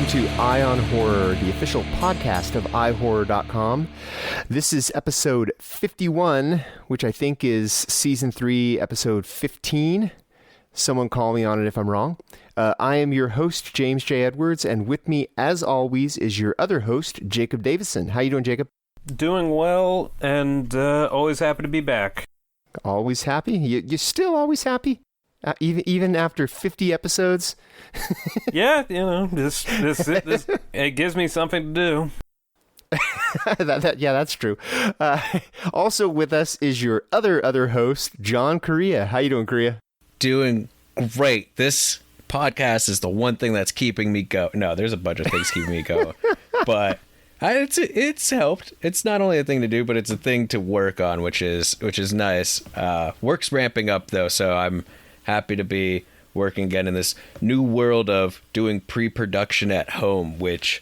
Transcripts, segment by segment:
to Eye on Horror, the official podcast of iHorror.com. This is episode 51, which I think is season 3, episode 15. Someone call me on it if I'm wrong. I am your host, James J. Edwards, and with me, as always, is your other host, Jacob Davison. How you doing, Jacob? Doing well, and always happy to be back. Always happy? You're still always happy? Even after 50 episodes? Yeah, you know, this it gives me something to do. Yeah, that's true. Also with us is your other host, John Correa. How you doing, Correa? Doing great. This podcast is the one thing that's keeping me going. No, there's a bunch of things keeping me going, but it's helped. It's not only a thing to do, but it's a thing to work on, which is nice. Work's ramping up though, so I'm happy to be working again in this new world of doing pre-production at home, which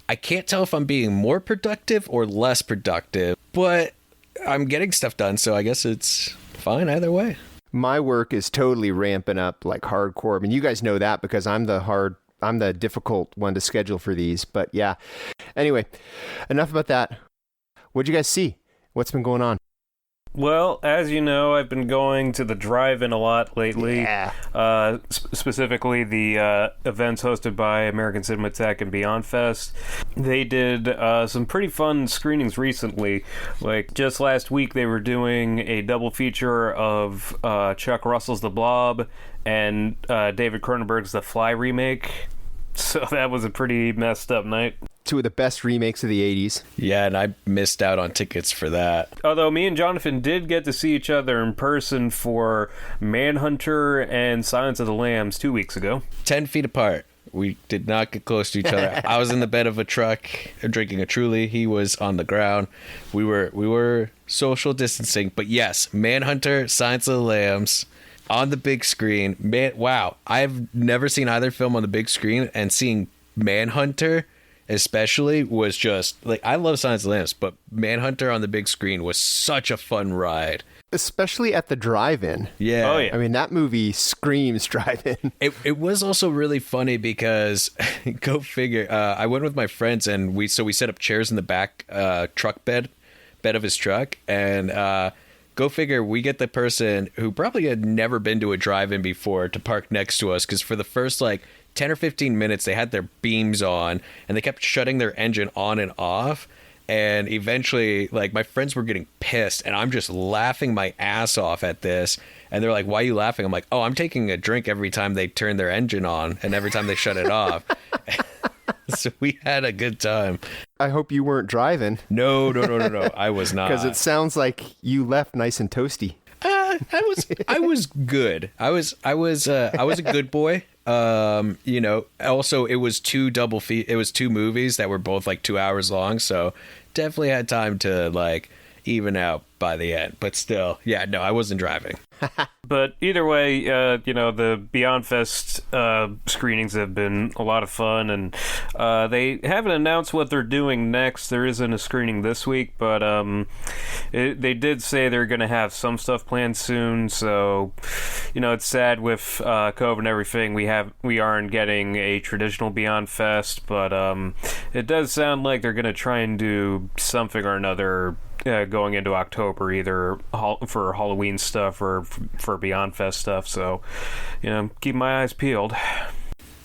I can't tell if I'm being more productive or less productive, but I'm getting stuff done, so I guess it's fine either way. My work is totally ramping up like hardcore. I mean, you guys know that because I'm the difficult one to schedule for these, but yeah. Anyway, enough about that. What'd you guys see? What's been going on? Well, as you know, I've been going to the drive-in a lot lately. Yeah. Specifically, the events hosted by American Cinematheque and Beyond Fest. They did some pretty fun screenings recently. Like, just last week, they were doing a double feature of Chuck Russell's The Blob and David Cronenberg's The Fly remake. So that was a pretty messed up night. Two of the best remakes of the 80s. Yeah, and I missed out on tickets for that. Although me and Jonathan did get to see each other in person for Manhunter and Silence of the Lambs 2 weeks ago. 10 feet apart. We did not get close to each other. I was in the bed of a truck drinking a Truly. He was on the ground. We were social distancing. But yes, Manhunter, Silence of the Lambs on the big screen. Man, wow. I've never seen either film on the big screen, and seeing Manhunter especially was just like, I love Silence of the Lambs, but Manhunter on the big screen was such a fun ride, especially at the drive-in. Yeah. Oh, yeah. I mean, that movie screams drive-in. It was also really funny because go figure, I went with my friends and we set up chairs in the back truck bed of his truck, and go figure, we get the person who probably had never been to a drive-in before to park next to us, because for the first 10 or 15 minutes, they had their beams on, and they kept shutting their engine on and off. And eventually, my friends were getting pissed, and I'm just laughing my ass off at this. And they're like, "Why are you laughing?" I'm like, "Oh, I'm taking a drink every time they turn their engine on, and every time they shut it off." So we had a good time. I hope you weren't driving. No, I was not. Because it sounds like you left nice and toasty. I was good. I was a good boy. Also it was two movies that were both 2 hours long, so definitely had time to even out by the end, but still, yeah, no, I wasn't driving. But either way, the Beyond Fest screenings have been a lot of fun, and they haven't announced what they're doing next. There isn't a screening this week, but they did say they're going to have some stuff planned soon. So, it's sad with COVID and everything. We aren't getting a traditional Beyond Fest, but it does sound like they're going to try and do something or another going into October, either for Halloween stuff or for Beyond Fest stuff. So, keep my eyes peeled.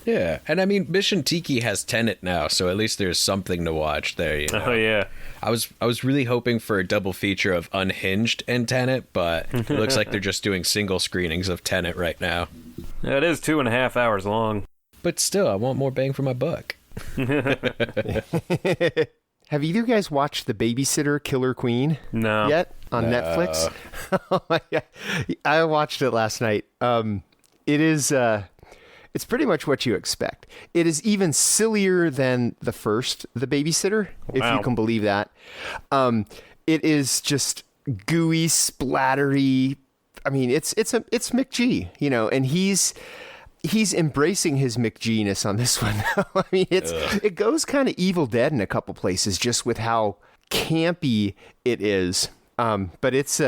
Yeah, and I mean, Mission Tiki has Tenet now, so at least there's something to watch there. Oh yeah. I was really hoping for a double feature of Unhinged and Tenet, but it looks like they're just doing single screenings of Tenet right now. Yeah, it is 2.5 hours long. But still, I want more bang for my buck. Have either of you guys watched The Babysitter Killer Queen? No. Yet on Netflix? Oh my God. I watched it last night. It is it's pretty much what you expect. It is even sillier than the first The Babysitter, if you can believe that. It is just gooey, splattery. I mean, it's McG, and he's embracing his McG-ness on this one. I mean, it goes kind of Evil Dead in a couple places, just with how campy it is. But it's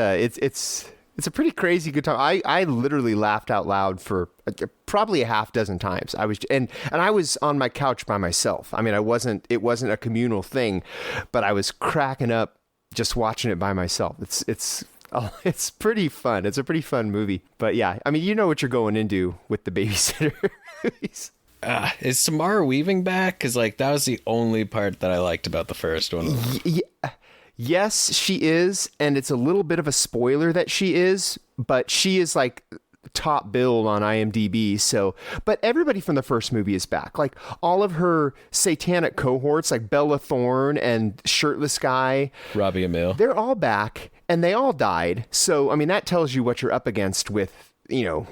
It's a pretty crazy good time. I literally laughed out loud for probably a half dozen times. I was and I was on my couch by myself. I mean, it wasn't a communal thing, but I was cracking up just watching it by myself. It's pretty fun. It's a pretty fun movie. But yeah, I mean, you know what you're going into with the babysitter movies. Is Samara Weaving back? Because like that was the only part that I liked about the first one. Yes, she is, and it's a little bit of a spoiler that she is, but she is like top billed on IMDb. So, but everybody from the first movie is back. Like all of her satanic cohorts, like Bella Thorne and Shirtless Guy, Robbie Amell, they're all back, and they all died. So, I mean, that tells you what you're up against with, you know,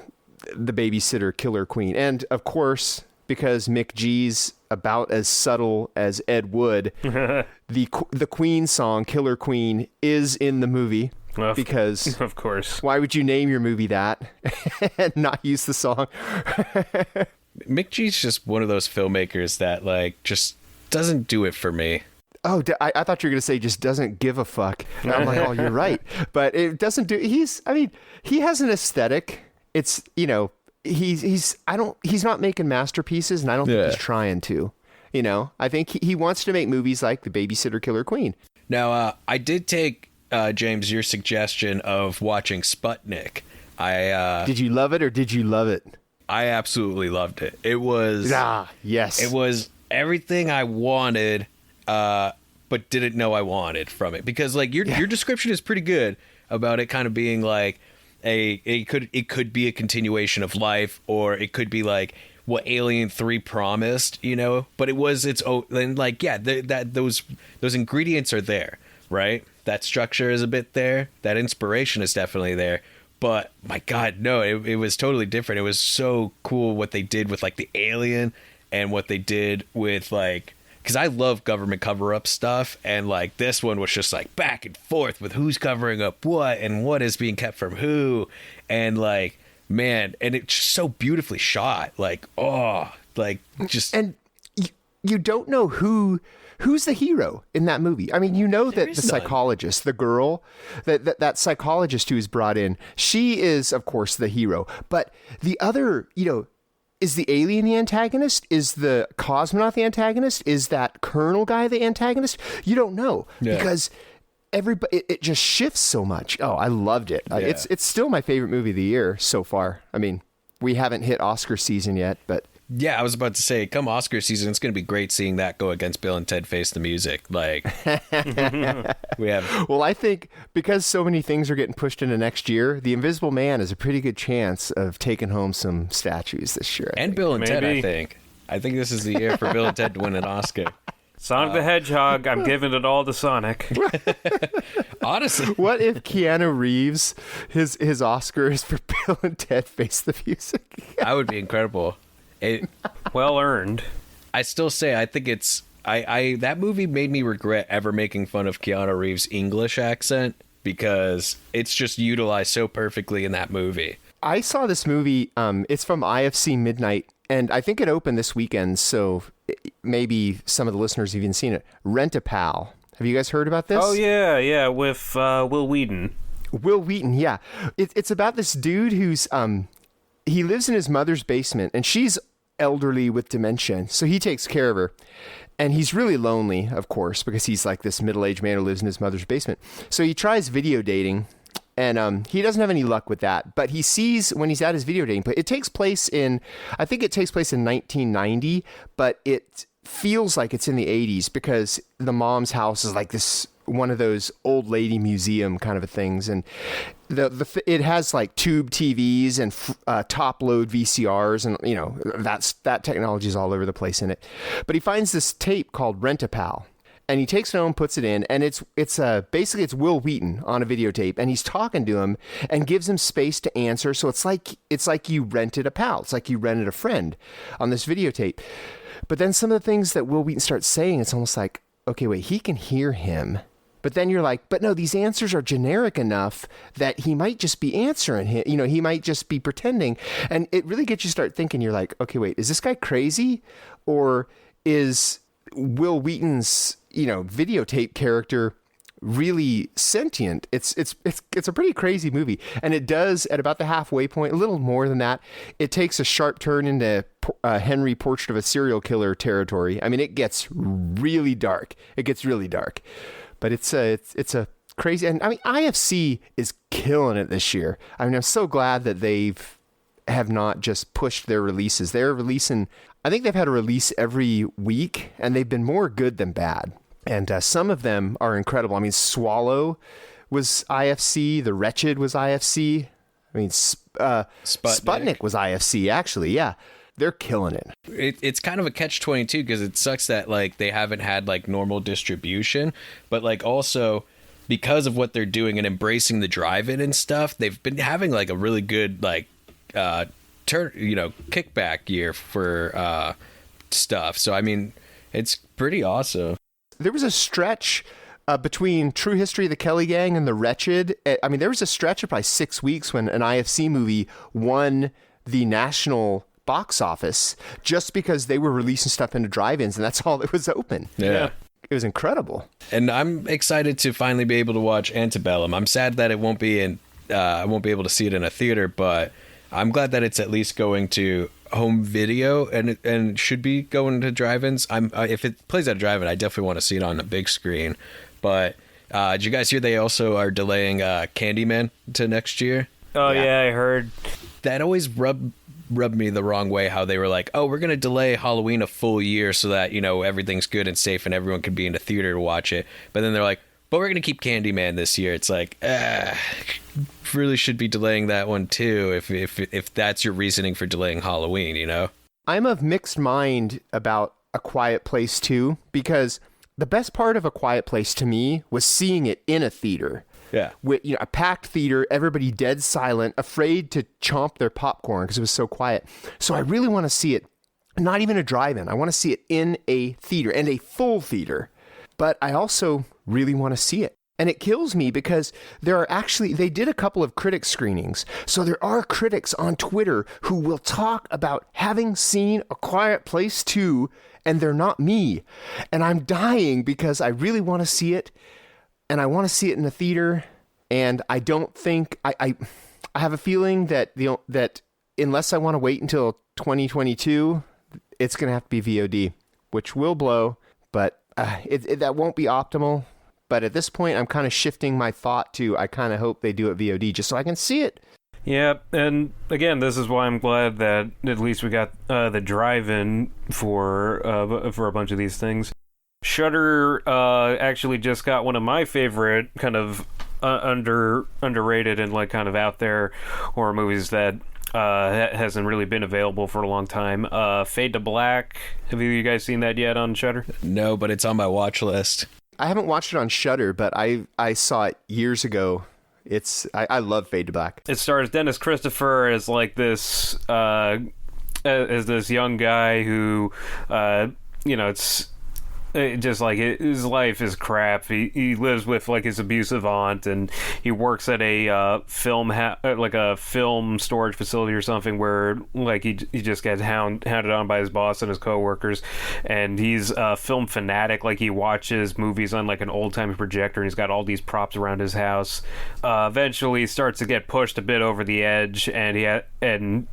the babysitter killer queen, and of course, because Mick G's about as subtle as Ed Wood, the Queen song "Killer Queen" is in the movie. Because of course, why would you name your movie that and not use the song? Mick G's just one of those filmmakers that like just doesn't do it for me. Oh, I thought you were gonna say just doesn't give a fuck. And I'm like, oh, you're right, but it doesn't do. He has an aesthetic. It's, you know. He's not making masterpieces, and I don't think he's trying to. You know, I think he wants to make movies like The Babysitter Killer Queen. Now, I did take James your suggestion of watching Sputnik. Did you love it or did you love it? I absolutely loved it. It was yes. It was everything I wanted, but didn't know I wanted from it, because like your description is pretty good about it kind of being like. It could be a continuation of life, or it could be like what Alien 3 promised, you know, but it was its own. And like, yeah, those ingredients are there, right? That structure is a bit there. That inspiration is definitely there. But my God, no, it was totally different. It was so cool what they did with like the alien and what they did with like, because I love government cover-up stuff, and like this one was just like back and forth with who's covering up what and what is being kept from who, and like, man, and it's just so beautifully shot, like, oh, like just. And you don't know who's the hero in that movie. I mean, you know that the psychologist, the girl, that psychologist who is brought in, she is of course the hero, but the other, you know. Is the alien the antagonist? Is the cosmonaut the antagonist? Is that colonel guy the antagonist? You don't know because everybody it just shifts so much. Oh, I loved it. Yeah. It's still my favorite movie of the year so far. I mean, we haven't hit Oscar season yet, but yeah, I was about to say, come Oscar season, it's going to be great seeing that go against Bill and Ted Face the Music. Like, we have. Well, I think because so many things are getting pushed into next year, The Invisible Man is a pretty good chance of taking home some statues this year. And Bill and Ted, I think. I think this is the year for Bill and Ted to win an Oscar. Sonic the Hedgehog, I'm giving it all to Sonic. Honestly. What if Keanu Reeves, his Oscar is for Bill and Ted Face the Music? That would be incredible. Well earned. I still say I think it's that movie made me regret ever making fun of Keanu Reeves' English accent, because it's just utilized so perfectly in that movie. I saw this movie. It's from IFC Midnight, and I think it opened this weekend. So maybe some of the listeners have even seen it. Rent-A-Pal. Have you guys heard about this? Oh yeah, with Will Wheaton. Will Wheaton, yeah. It's about this dude who's he lives in his mother's basement, and she's elderly with dementia, so he takes care of her, and he's really lonely, of course, because he's like this middle-aged man who lives in his mother's basement. So he tries video dating, and he doesn't have any luck with that, but he sees when he's at his video dating place, it takes place in 1990, but it feels like it's in the 80s because the mom's house is like this one of those old lady museum kind of things, and it has like tube TVs and top load VCRs, and you know that technology is all over the place in it. But he finds this tape called Rent-A-Pal, and he takes it home, puts it in, and it's basically it's Will Wheaton on a videotape, and he's talking to him and gives him space to answer. So it's like you rented a pal, it's like you rented a friend on this videotape. But then some of the things that Will Wheaton starts saying, it's almost like, okay, wait, he can hear him. But then you're like, but no, these answers are generic enough that he might just be answering him. You know, he might just be pretending. And it really gets you to start thinking, you're like, okay, wait, is this guy crazy? Or is Will Wheaton's, videotape character really sentient. It's a pretty crazy movie, and it does at about the halfway point, a little more than that. It takes a sharp turn into Henry Portrait of a Serial Killer territory. I mean, it gets really dark. But it's a crazy, and I mean, IFC is killing it this year. I mean, I'm so glad that have not just pushed their releases. They're releasing, I think they've had a release every week, and they've been more good than bad. And some of them are incredible. I mean, Swallow was IFC. The Wretched was IFC. I mean, Sputnik was IFC, actually. Yeah, they're killing it. It's kind of a catch-22 because it sucks that like they haven't had like normal distribution, but like also because of what they're doing and embracing the drive-in and stuff, they've been having like a really good like kickback year for stuff. So I mean, it's pretty awesome. There was a stretch between True History of the Kelly Gang and The Wretched. I mean, there was a stretch of probably 6 weeks when an IFC movie won the national box office just because they were releasing stuff into drive-ins, and that's all that was open. Yeah. It was incredible. And I'm excited to finally be able to watch Antebellum. I'm sad that it won't be in. I won't be able to see it in a theater, but I'm glad that it's at least going to home video and it should be going to drive-ins. If it plays at a drive-in, I definitely want to see it on a big screen. But did you guys hear they also are delaying Candyman to next year? Oh yeah, I heard. That always rubbed me the wrong way, how they were like, oh, we're going to delay Halloween a full year so that, everything's good and safe and everyone can be in the theater to watch it. But then they're like, but we're going to keep Candyman this year. It's like, really should be delaying that one too if that's your reasoning for delaying Halloween, I'm of mixed mind about A Quiet Place 2 because the best part of A Quiet Place to me was seeing it in a theater. Yeah. With a packed theater, everybody dead silent, afraid to chomp their popcorn because it was so quiet. So I really want to see it, not even a drive-in. I want to see it in a theater, and a full theater. But I also really want to see it. And it kills me because they did a couple of critic screenings. So there are critics on Twitter who will talk about having seen A Quiet Place 2, and they're not me. And I'm dying because I really want to see it. And I want to see it in the theater, and I don't think I have a feeling that that unless I want to wait until 2022, it's going to have to be VOD, which will blow, but that won't be optimal. But at this point, I'm kind of shifting my thought to I kind of hope they do it VOD just so I can see it. Yeah, and again, this is why I'm glad that at least we got the drive-in for a bunch of these things. Shudder actually just got one of my favorite kind of underrated and like kind of out there horror movies that hasn't really been available for a long time. Fade to Black. Have you guys seen that yet on Shudder? No, but it's on my watch list. I haven't watched it on Shudder, but I saw it years ago. I love Fade to Black. It stars Dennis Christopher as like this as this young guy who it's just like his life is crap. He lives with like his abusive aunt, and he works at a film storage facility or something where like he just gets hounded on by his boss and his coworkers. And he's a film fanatic. Like he watches movies on like an old timey projector, and he's got all these props around his house. Eventually, he starts to get pushed a bit over the edge, and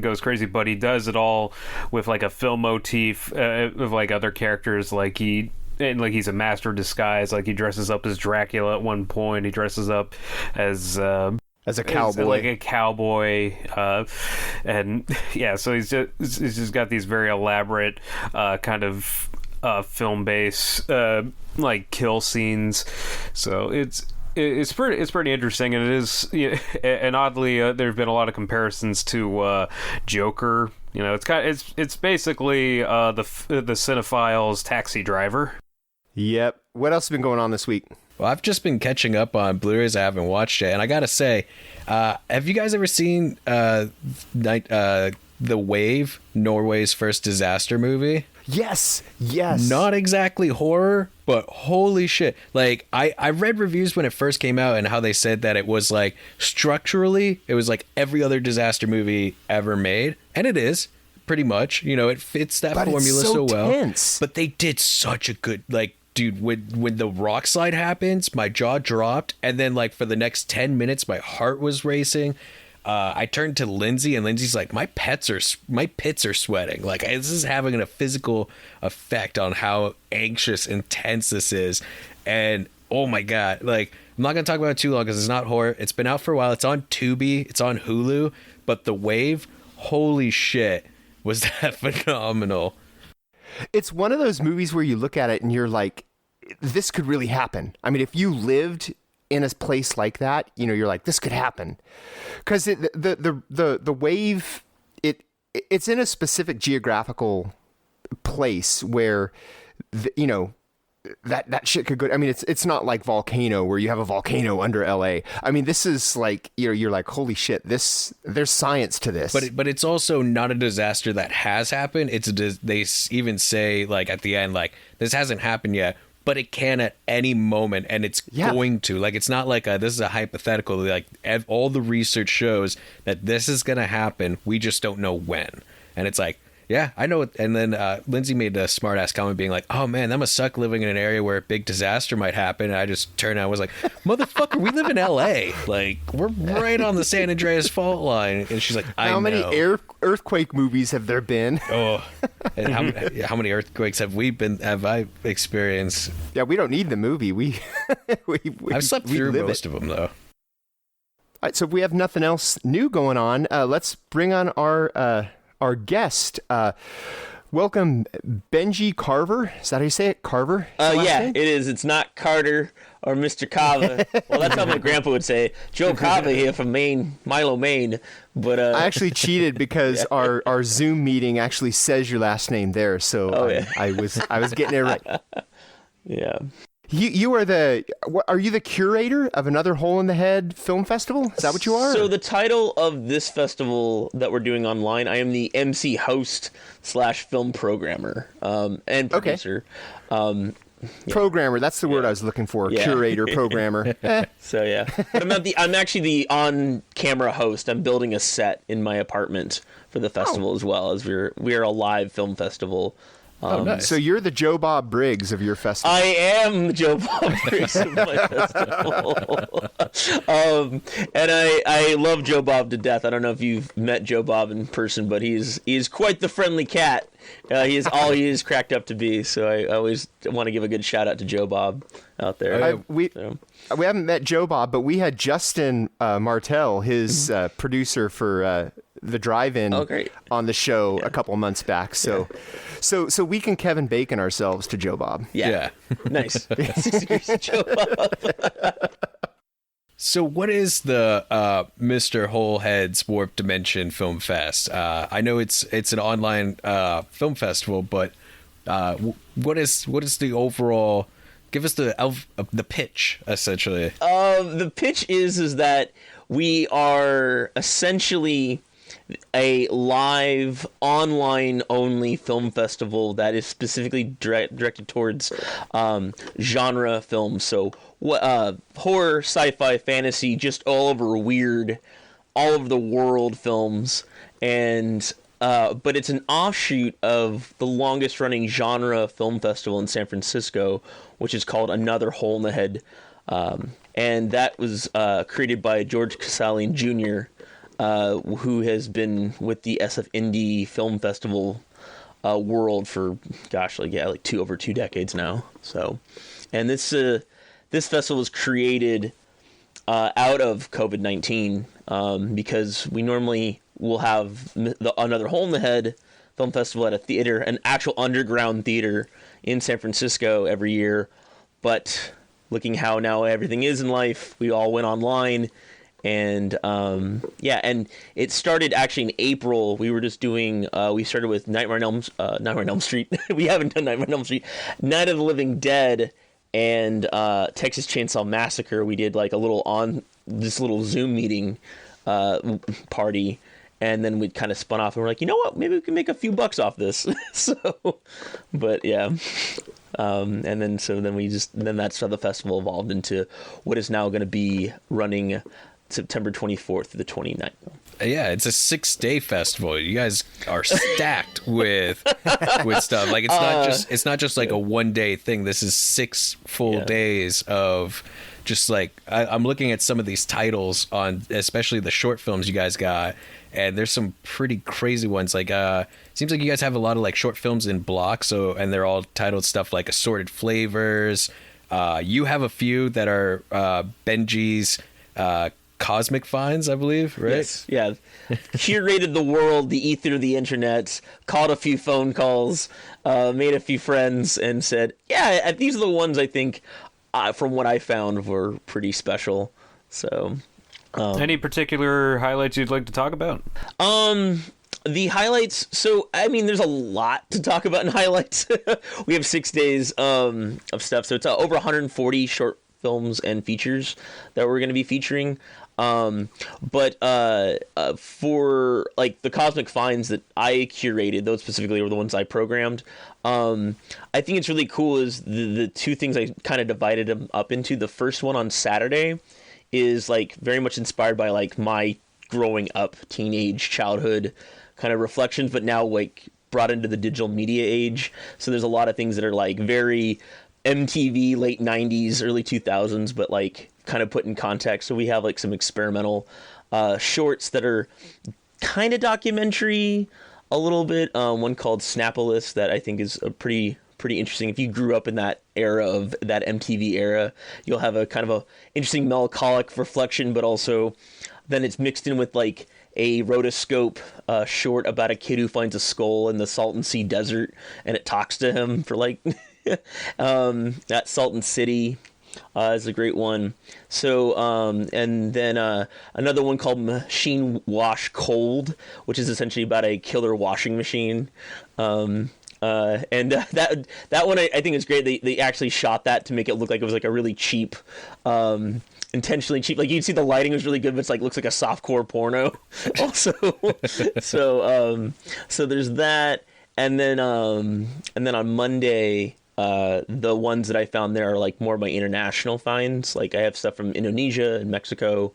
goes crazy, but he does it all with like a film motif of like other characters. Like he's a master of disguise. Like he dresses up as Dracula at one point. He dresses up as a cowboy, like a cowboy, and yeah. So he's just got these very elaborate kind of film based like kill scenes. So it's pretty interesting, and it is, and oddly, there have been a lot of comparisons to Joker. It's basically the cinephile's Taxi Driver. Yep. What else has been going on this week? Well, I've just been catching up on Blu-rays. I haven't watched it, and I gotta say, have you guys ever seen The Wave, Norway's first disaster movie? Yes. Not exactly horror, but holy shit. Like, I read reviews when it first came out and how they said that it was like structurally, it was like every other disaster movie ever made. And it is, pretty much. It fits that formula so well. Tense. But they did such a good, like, dude, when the rock slide happens, my jaw dropped, and then like for the next 10 minutes, my heart was racing. I turned to Lindsay, and Lindsay's like, my pits are sweating. Like, this is having a physical effect on how anxious, intense this is. And oh my god, like, I'm not gonna talk about it too long because it's not horror. It's been out for a while. It's on Tubi. It's on Hulu. But The Wave, holy shit, was that phenomenal. It's one of those movies where you look at it and you're like, this could really happen. I mean, if you lived in a place like that, you know, you're like, this could happen. Because the wave, it's in a specific geographical place where, you know, that shit could go. I mean, it's not like Volcano where you have a volcano under LA. I mean, this is like, you're like, holy shit, there's science to this. But it's also not a disaster that has happened. They even say like at the end, like, this hasn't happened yet, but it can at any moment, and it's going to. Like, it's not like this is a hypothetical. Like, all the research shows that this is going to happen. We just don't know when. And it's like, yeah, I know. And then Lindsay made a smart ass comment being like, oh man, that must suck living in an area where a big disaster might happen. And I just turned out and was like, motherfucker, we live in LA. Like, we're right on the San Andreas fault line. And she's like, how many earthquake movies have there been? Oh, and how many earthquakes have I experienced? Yeah, we don't need the movie. I've slept through most of them though. All right, so if we have nothing else new going on, let's bring on our guest. Welcome, Benji Carver. Is that how you say it? Carver? Yeah, it is. It's not Carter or Mr. Carver. Well, that's how my grandpa would say it. Joe Carver here from Maine, Milo, Maine. But I actually cheated because our Zoom meeting actually says your last name there, so I was getting it right. Yeah. You are are you the curator of another Hole in the Head film festival? Is that what you are? So the title of this festival that we're doing online, I am the MC host / film programmer and producer. Okay. Programmer, that's the word I was looking for. Yeah. Curator, programmer. So yeah, but I'm actually the on-camera host. I'm building a set in my apartment for the festival as well, as we're a live film festival. Nice. So you're the Joe Bob Briggs of your festival. I am the Joe Bob Briggs of my festival. And I love Joe Bob to death. I don't know if you've met Joe Bob in person, but he's quite the friendly cat. He is all he is cracked up to be. So I always want to give a good shout out to Joe Bob out there. We haven't met Joe Bob, but we had Justin Martell, his producer for the drive-in on the show a couple months back. So we can Kevin Bacon ourselves to Joe Bob. Yeah. Nice. 6 degrees to Joe Bob. So what is the Mr. Holehead's Warped Dimension Film Fest? I know it's an online film festival, but what is the overall? Give us the pitch, essentially. The pitch is that we are essentially a live, online-only film festival that is specifically directed towards genre films. So horror, sci-fi, fantasy, just all over weird, all over the world films. And but it's an offshoot of the longest-running genre film festival in San Francisco, which is called Another Hole in the Head. And that was created by George Casalian Jr., who has been with the SF Indie Film Festival world for, over 2 decades now. So, and this festival was created out of COVID-19 because we normally will have Another Hole in the Head Film Festival at a theater, an actual underground theater in San Francisco every year. But looking how now everything is in life, we all went online. And and it started actually in April. We were just doing we started with Nightmare on Elm Street. We haven't done Nightmare on Elm Street, Night of the Living Dead, and Texas Chainsaw Massacre. We did like a little Zoom meeting party, and then we kind of spun off and we're like, you know what, maybe we can make a few bucks off this. But yeah. And then that's how the festival evolved into what is now going to be running September 24th to the 29th. Yeah, it's a 6-day festival. You guys are stacked with stuff. Like it's not just like a 1-day thing. This is 6 full days of just like I'm looking at some of these titles on, especially the short films you guys got, and there's some pretty crazy ones. Like seems like you guys have a lot of like short films in blocks, and they're all titled stuff like Assorted Flavors. You have a few that are Benji's Cosmic Finds, I believe, right? Yes, yeah. Curated the world, the ether, the internet, called a few phone calls, made a few friends, and said, yeah, these are the ones I think, from what I found, were pretty special. So, any particular highlights you'd like to talk about? The highlights, so, I mean, there's a lot to talk about in highlights. We have 6 days of stuff, so it's over 140 short films and features that we're going to be featuring. But for like the Cosmic Finds that I curated, those specifically were the ones I programmed. I think it's really cool is the two things I kind of divided them up into. The first one on Saturday is like very much inspired by like my growing up, teenage, childhood kind of reflections, but now like brought into the digital media age. So there's a lot of things that are like very MTV, late 90s, early 2000s, but like kind of put in context. So we have like some experimental shorts that are kind of documentary a little bit. One called Snapolis that I think is a pretty interesting. If you grew up in that era of that MTV era, you'll have a kind of a interesting melancholic reflection, but also then it's mixed in with like a rotoscope short about a kid who finds a skull in the Salton Sea desert, and it talks to him for like that Salton City is a great one. So and then another one called Machine Wash Cold, which is essentially about a killer washing machine. And that one I think is great. They actually shot that to make it look like it was like a really cheap, intentionally cheap. Like you'd see the lighting was really good, but it's like looks like a softcore porno. Also, so there's that, and then on Monday. The ones that I found there are like more of my international finds. Like I have stuff from Indonesia and Mexico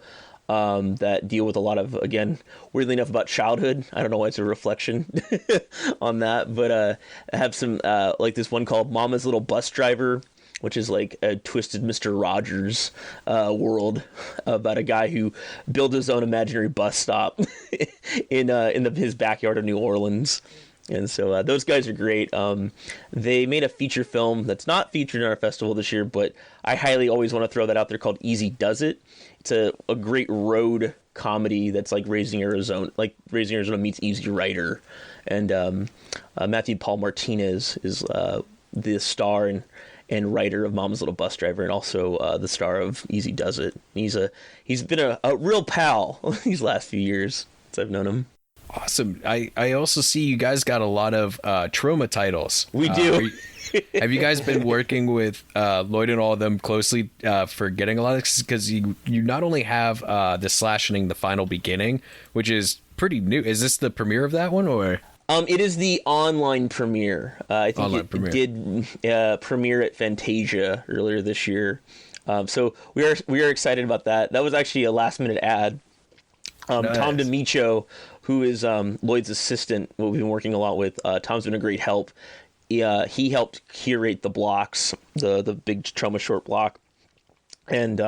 that deal with a lot of, again, weirdly enough, about childhood. I don't know why it's a reflection on that, but I have some like this one called Mama's Little Bus Driver, which is like a twisted Mr. Rogers world about a guy who built his own imaginary bus stop in his backyard of New Orleans. And so those guys are great. They made a feature film that's not featured in our festival this year, but I highly always want to throw that out there, called Easy Does It. It's a great road comedy that's like Raising Arizona meets Easy Rider. And Matthew Paul Martinez is the star and writer of Mama's Little Bus Driver, and also the star of Easy Does It. He's been a real pal these last few years since I've known him. Awesome. I also see you guys got a lot of trauma titles. We do. Have you guys been working with Lloyd and all of them closely for getting a lot of this? Because you not only have the Slashing the Final Beginning, which is pretty new. Is this the premiere of that one, or? It is the online premiere. I think it did premiere at Fantasia earlier this year. So we are excited about that. That was actually a last minute ad. Nice. Tom DeMicho, who is Lloyd's assistant, what we've been working a lot with. Tom's been a great help. He helped curate the blocks, the big trauma short block. And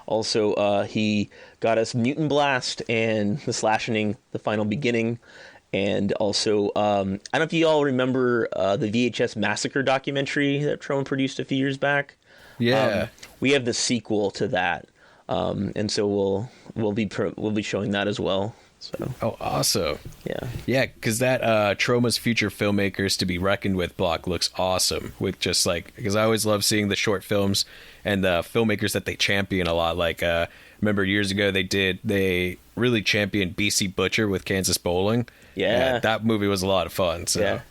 also he got us Mutant Blast and the Slashing the Final Beginning. And also, I don't know if you all remember the VHS Massacre documentary that Trauma produced a few years back. Yeah. We have the sequel to that. And so we'll be showing that as well. So. Oh, awesome. Yeah, because that Troma's Future Filmmakers to Be Reckoned With block looks awesome. With just like, because I always love seeing the short films and the filmmakers that they champion a lot. Like, remember years ago they really championed BC Butcher with Kansas Bowling. Yeah, that movie was a lot of fun. So yeah.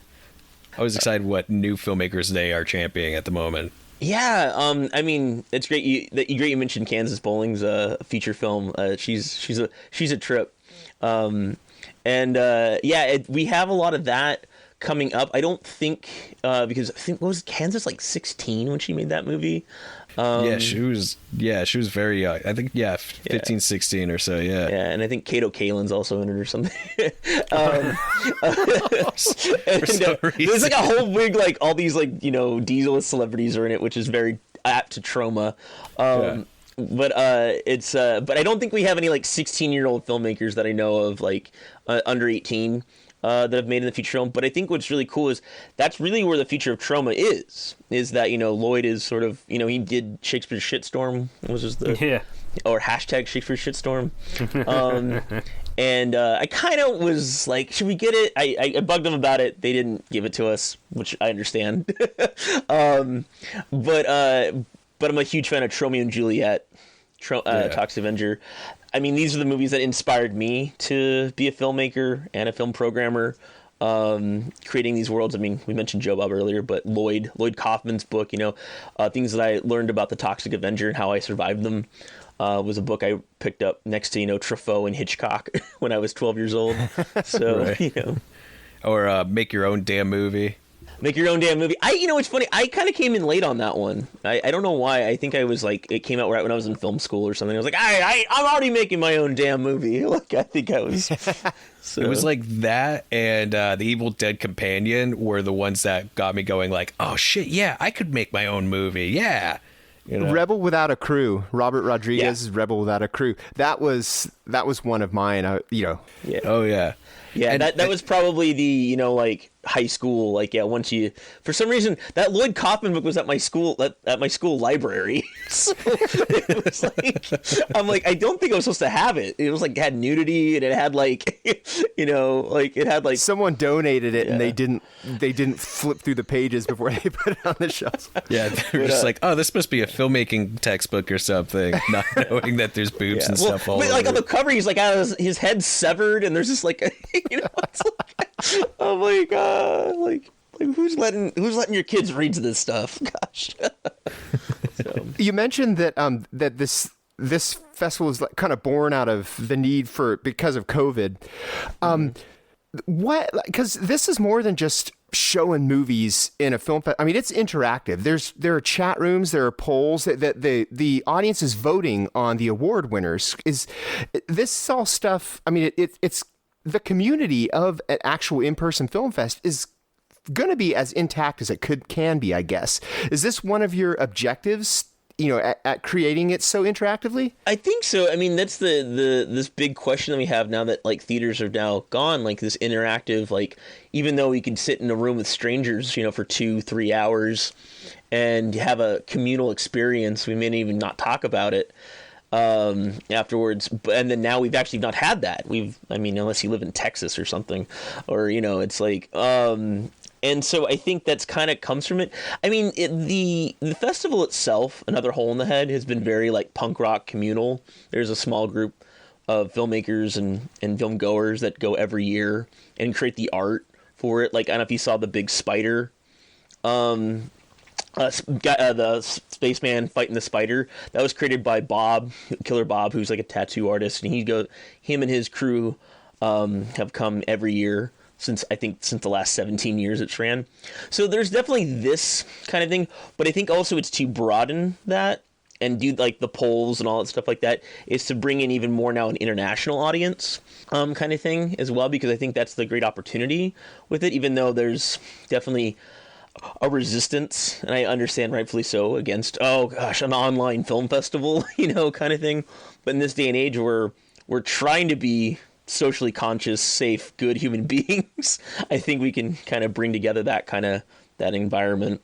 I was excited what new filmmakers they are championing at the moment. Yeah, I mean, it's great you mentioned Kansas Bowling's feature film. She's a trip. We have a lot of that coming up. I don't think because I think, what was Kansas like 16 when she made that movie? She was very young. I think 15, 16 or so. Yeah. Yeah, and I think Kato Kaelin's also in it or something. There's like a whole big like all these like D-list celebrities are in it, which is very apt to Trauma. But but I don't think we have any like 16-year-old filmmakers that I know of like under 18 that have made in the feature film. But I think what's really cool is that's really where the future of Trauma is that Lloyd is sort of he did Shakespeare's Shitstorm, was just or hashtag Shakespeare's Shitstorm. And I kind of was like, should we get it? I bugged them about it. They didn't give it to us, which I understand. But I'm a huge fan of Tromeo and Juliet, Toxic Avenger. I mean, these are the movies that inspired me to be a filmmaker and a film programmer, creating these worlds. I mean, we mentioned Joe Bob earlier, but Lloyd Kaufman's book, things that I learned about the Toxic Avenger and how I survived them, was a book I picked up next to, Truffaut and Hitchcock when I was 12 years old. So, Or Make Your Own Damn Movie. Make Your Own Damn Movie. It's funny. I kind of came in late on that one. I don't know why. I think I was like, it came out right when I was in film school or something. I was like, I'm already making my own damn movie. Like, I think I was. So. It was like that and The Evil Dead Companion were the ones that got me going like, oh shit, yeah, I could make my own movie. Yeah. Rebel Without a Crew. Robert Rodriguez's Rebel Without a Crew. That was one of mine. Yeah. Oh yeah. Yeah, and that was probably the like high school, like once you, for some reason that Lloyd Kaufman book was at my school library. So it was like, I'm like, I don't think I was supposed to have it. It was like had nudity and it had like like it had like someone donated it and they didn't flip through the pages before they put it on the shelf. Yeah, they were just like, oh, this must be a filmmaking textbook or something, not knowing that there's boobs and stuff all over. Like on the cover, he's like, his head's severed and there's just like it's like, I'm like, like who's letting your kids read this stuff? Gosh. So. You mentioned that that this festival is kind of born out of the need because of COVID. What? Because this is more than just showing movies in a film. I mean, it's interactive. There are chat rooms. There are polls that the audience is voting on the award winners. Is this all stuff? I mean, it's the community of an actual in-person film fest is going to be as intact as it can be, I guess. Is this one of your objectives, at creating it so interactively? I think so. I mean, that's this big question that we have now that like theaters are now gone, like this interactive, like even though we can sit in a room with strangers, for 2-3 hours and have a communal experience, we may even not talk about it afterwards, and then now we've actually not had that. Unless you live in Texas or something, or it's like and so I think that's kind of comes from it. I mean, the festival itself, Another Hole in the Head, has been very like punk rock communal. There's a small group of filmmakers and film goers that go every year and create the art for it. Like, I don't know if you saw the big spider, the spaceman fighting the spider, that was created by Killer Bob, who's like a tattoo artist, and him and his crew have come every year since the last 17 years it's ran. So there's definitely this kind of thing, but I think also it's to broaden that and do like the polls and all that stuff like that, is to bring in even more now an international audience kind of thing as well, because I think that's the great opportunity with it, even though there's definitely a resistance, and I understand rightfully so, against, oh gosh, an online film festival, kind of thing. But in this day and age where we're trying to be socially conscious, safe, good human beings, I think we can kind of bring together that environment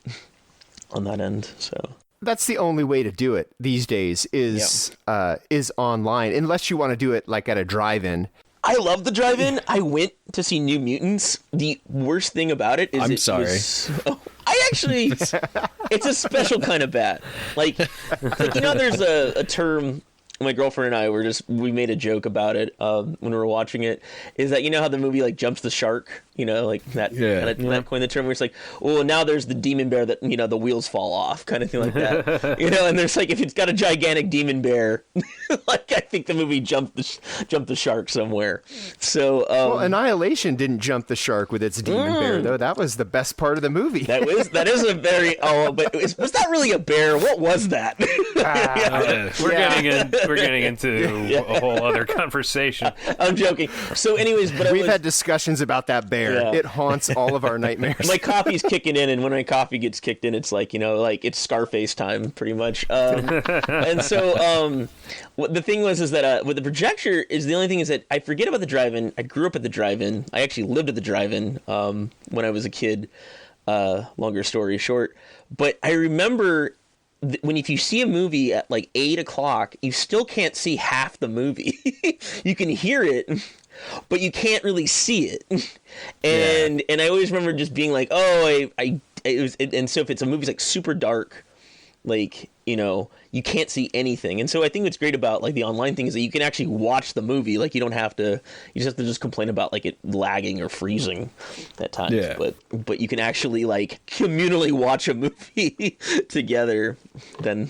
on that end. So that's the only way to do it these days is online, unless you want to do it like at a drive-in. I love the drive-in. I went to see New Mutants. The worst thing about it is it's a special kind of bad. Like there's a term, my girlfriend and I we made a joke about it when we were watching it, is that how the movie like Jumps the Shark, like that that coined the term where it's like, well, now there's the demon bear that the wheels fall off, kind of thing like that. And there's like, if it's got a gigantic demon bear, like I think the movie jumped the shark somewhere. So well, Annihilation didn't jump the shark with its demon bear, though. That was the best part of the movie. That is a very but was that really a bear? What was that? We're getting into a whole other conversation. I'm joking. So, anyways, but we've had discussions about that bear. Yeah. It haunts all of our nightmares. My coffee's kicking in, and when my coffee gets kicked in, it's like like it's Scarface time, pretty much. And so, what the thing is that with the projector is the only thing is that I forget about the drive-in. I grew up at the drive-in. I actually lived at the drive-in when I was a kid. Longer story short, but I remember if you see a movie at like 8 o'clock, you still can't see half the movie. You can hear it, but you can't really see it. And I always remember just being like, oh, and so if it's a movie's like super dark, like, you can't see anything. And so I think what's great about like the online thing is that you can actually watch the movie. Like you just have to complain about like it lagging or freezing at times. Yeah. But you can actually like communally watch a movie together. Then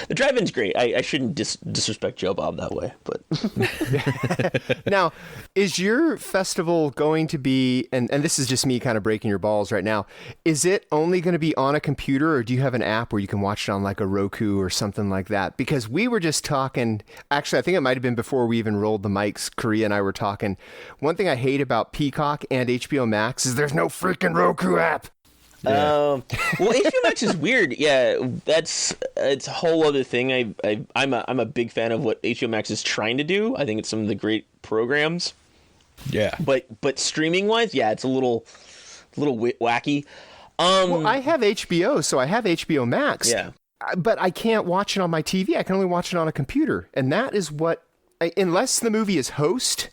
the drive-in's great. I shouldn't disrespect Joe Bob that way, but now, is your festival going to be, and this is just me kind of breaking your balls right now, is it only going to be on a computer, or do you have an app where you can watch it on like a Roku or something like that? Because we were just talking, actually I think it might have been before we even rolled the mics, Korea and I were talking, one thing I hate about Peacock and HBO Max is there's no freaking Roku app. Well, HBO Max is weird. Yeah, it's a whole other thing. I'm a big fan of what HBO Max is trying to do. I think it's some of the great programs. Yeah. But streaming wise, yeah, it's a little wacky. Well, I have HBO, so I have HBO Max. Yeah. But I can't watch it on my TV. I can only watch it on a computer. And that is unless the movie is Host,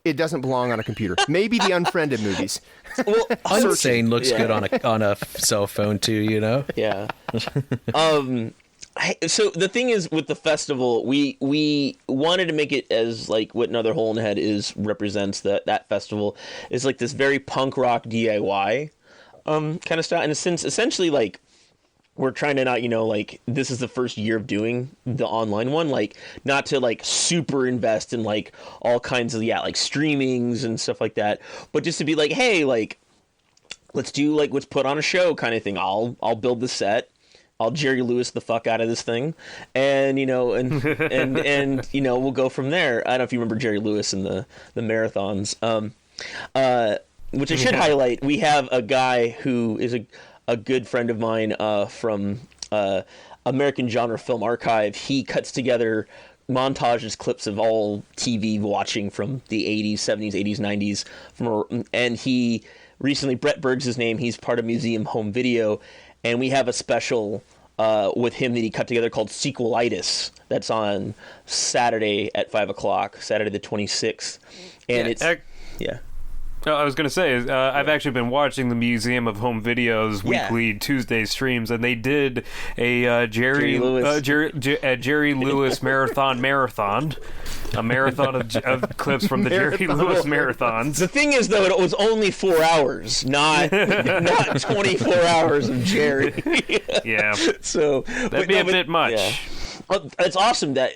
it doesn't belong on a computer. Maybe the Unfriended movies. Well, Unsane looks good on a cell phone too, Yeah. So the thing is with the festival, we wanted to make it as like what another Holehead represents that festival is like this very punk rock DIY kind of style. And since essentially like we're trying to not, like this is the first year of doing the online one, like not to like super invest in like all kinds of, like streamings and stuff like that, but just to be like, hey, like let's put on a show kind of thing. I'll build the set. I'll Jerry Lewis the fuck out of this thing. And, and we'll go from there. I don't know if you remember Jerry Lewis in the marathons, which I should highlight. We have a guy who is a good friend of mine from American Genre Film Archive. He cuts together montages, clips of all TV watching from the 80s, 70s, 80s, 90s. And he recently, Brett Berg's his name, he's part of Museum Home Video. And we have a special with him that he cut together called Sequelitis. That's on Saturday at 5 o'clock, Saturday the 26th. And No, I was going to say, I've actually been watching the Museum of Home Video's weekly Tuesday streams, and they did a Jerry Lewis marathon, a marathon of clips from the Jerry Lewis marathons. The thing is, though, it was only 4 hours, not 24 hours of Jerry. Yeah. So that'd be a bit much. Yeah. It's awesome that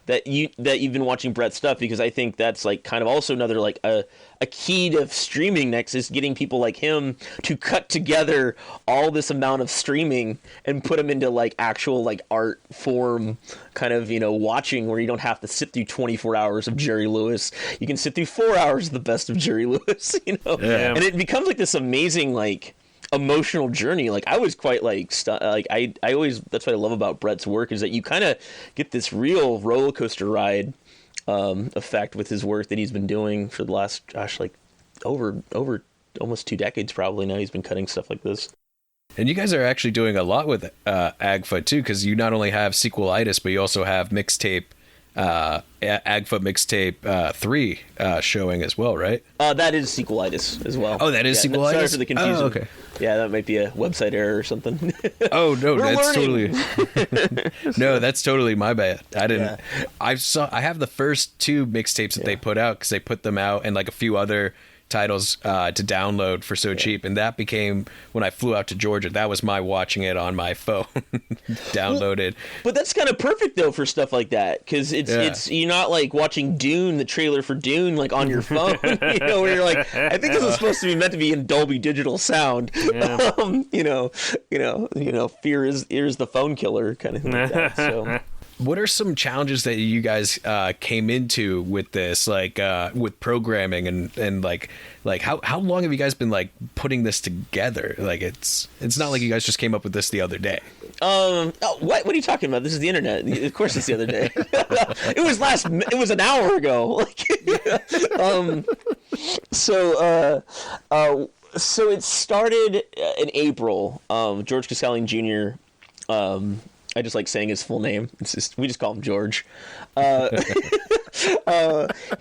that you've been watching Brett's stuff, because I think that's like kind of also another like a key to streaming next is getting people like him to cut together all this amount of streaming and put them into like actual like art form kind of watching, where you don't have to sit through 24 hours of Jerry Lewis. You can sit through 4 hours of the best of Jerry Lewis, and it becomes like this amazing like emotional journey. Like I was quite like I always, that's what I love about Brett's work, is that you kind of get this real roller coaster ride effect with his work that he's been doing for the last like over almost 2 decades probably now. He's been cutting stuff like this. And you guys are actually doing a lot with Agfa too, because you not only have Sequelitis, but you also have mixtape Agfa mixtape 3 showing as well, right? That is Sequelitis as well. Oh, that is Sequelitis? Sorry for the confusion. Oh, okay. Yeah, that might be a website error or something. Oh no, that's learning. totally no, that's totally my bad. I didn't. Yeah. I have the first 2 mixtapes that they put out, because they put them out, and like a few other titles to download for so cheap, and that became, when I flew out to Georgia, that was my watching it on my phone. Downloaded. But that's kind of perfect though for stuff like that, because it's you're not like watching Dune, the trailer for Dune, like on your phone. Where you're like, I think this is supposed to be meant to be in Dolby Digital sound. Yeah. Fear is the phone killer kind of thing like that. So. What are some challenges that you guys came into with this, like with programming and like how long have you guys been like putting this together? Like it's not like you guys just came up with this the other day. What are you talking about? This is the internet. Of course, it's the other day. It was an hour ago. So it started in April. George Casalian Jr. I just like saying his full name. We just call him George.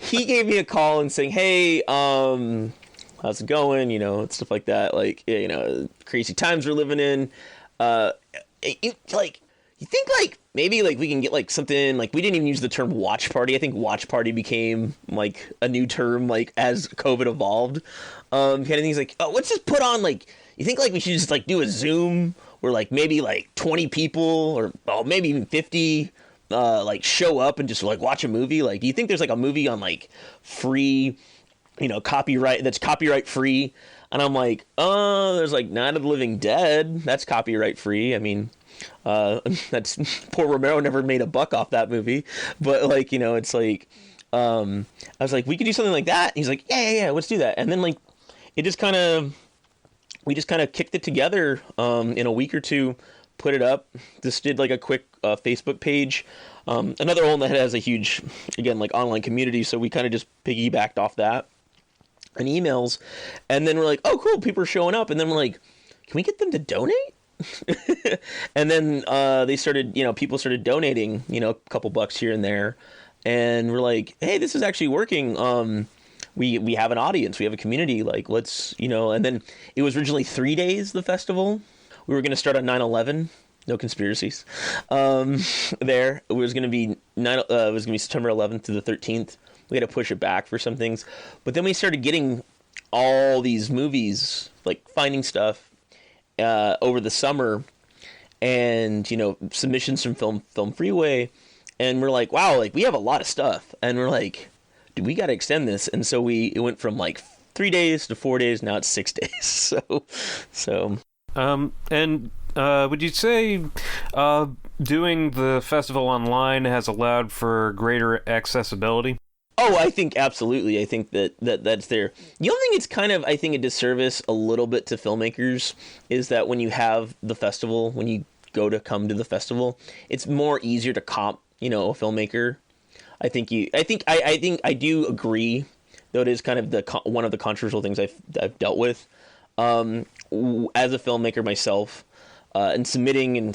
He gave me a call and saying, "Hey, how's it going? Stuff like that. Like, crazy times we're living in. You think like maybe like we can get like something like we didn't even use the term watch party. I think watch party became like a new term like as COVID evolved. Kind of things like, oh, let's just put on like. You think like we should just like do a Zoom?" Where like maybe like 20 people or maybe even 50 like show up and just like watch a movie. Like, do you think there's like a movie on like free, copyright that's copyright free? And I'm like, there's like Night of the Living Dead. That's copyright free. I mean, that's poor Romero never made a buck off that movie. But like, it's like, I was like, we could do something like that. And he's like, yeah, let's do that. And then like, we just kind of kicked it together in a week or two, put it up. Just did like a quick Facebook page. Another one that has a huge, again, like online community. So we kind of just piggybacked off that and emails. And then we're like, oh, cool. People are showing up. And then we're like, can we get them to donate? And then they started, people started donating, a couple bucks here and there. And we're like, hey, this is actually working. We have an audience, we have a community, like let's, and then it was originally 3 days, the festival. We were going to start on 9/11, no conspiracies. There, it was going to be September 11th to the 13th. We had to push it back for some things, but then we started getting all these movies, like finding stuff over the summer, and submissions from Film Freeway, and we're like, wow, like we have a lot of stuff, and we're like, we got to extend this. And so it went from like 3 days to 4 days. Now it's 6 days. So. And would you say doing the festival online has allowed for greater accessibility? Oh, I think absolutely. I think that's there. The only thing it's kind of, I think, a disservice a little bit to filmmakers is that when you have the festival, when you come to the festival, it's more easier to comp, a filmmaker. I think I do agree, though it is kind of one of the controversial things I've dealt with as a filmmaker myself, and submitting and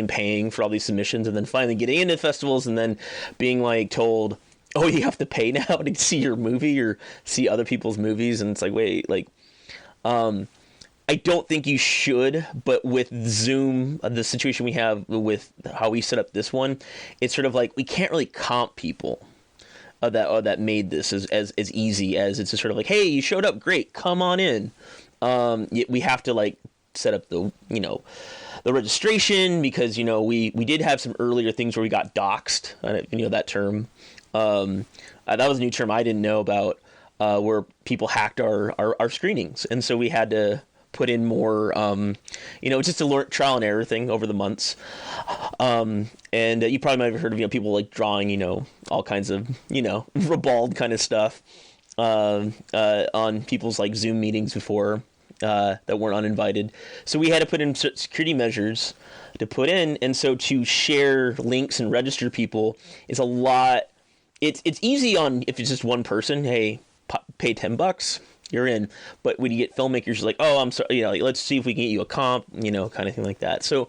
paying for all these submissions, and then finally getting into festivals and then being like told, oh, you have to pay now to see your movie or see other people's movies, and it's like, wait, like, I don't think you should, but with Zoom, the situation we have with how we set up this one, it's sort of like we can't really comp people that made this as easy as it's just sort of like, hey, you showed up, great, come on in. We have to like set up the registration because we did have some earlier things where we got doxxed. That term. That was a new term I didn't know about, where people hacked our screenings, and so we had to put in more, just a trial and error thing over the months. And you probably might have heard of, people like drawing, all kinds of, ribald kind of stuff on people's like Zoom meetings before that weren't uninvited. So we had to put in security measures to put in. And so to share links and register people is a lot. It's easy if it's just one person, hey, pay $10. You're in. But when you get filmmakers like, oh, I'm sorry, let's see if we can get you a comp, kind of thing like that. So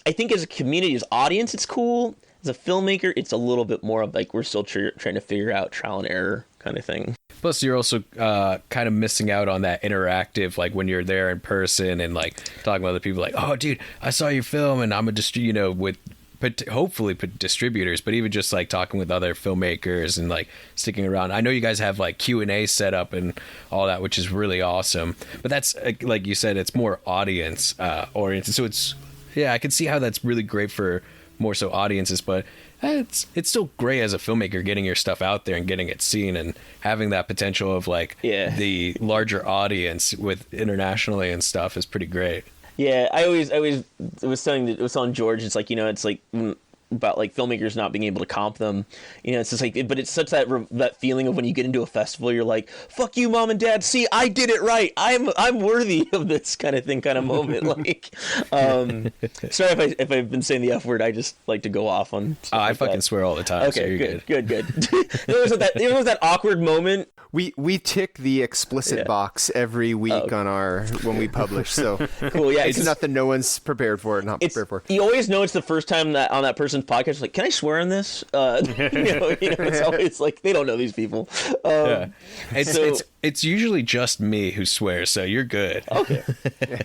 I think as a community, as audience, it's cool. As a filmmaker, it's a little bit more of like we're still trying to figure out trial and error kind of thing. Plus, you're also kind of missing out on that interactive, like when you're there in person and like talking with other people like, oh, dude, I saw your film and I'm just, with hopefully distributors, but even just like talking with other filmmakers and like sticking around. I know you guys have like Q&A set up and all that, which is really awesome. But that's like you said, it's more audience oriented. So it's, yeah, I can see how that's really great for more so audiences, but it's still great as a filmmaker getting your stuff out there and getting it seen and having that potential of like the larger audience with internationally and stuff is pretty great. Yeah, I always was telling George, it's like, you know, it's like about like filmmakers not being able to comp them, you know, it's just like, but it's such that feeling of when you get into a festival, you're like, fuck you, mom and dad, see, I did it right, I'm worthy of this kind of thing, kind of moment. Like, sorry if I've been saying the F word, I just like to go off on stuff I fucking swear all the time. Okay, so you're good. There was that awkward moment. We tick the explicit box every week on our when we publish, so cool. Yeah, it's nothing no one's prepared for. You always know it's the first time that on that person's podcast, like, can I swear on this? You know, it's always like they don't know these people. It's usually just me who swears, so you're good. Okay,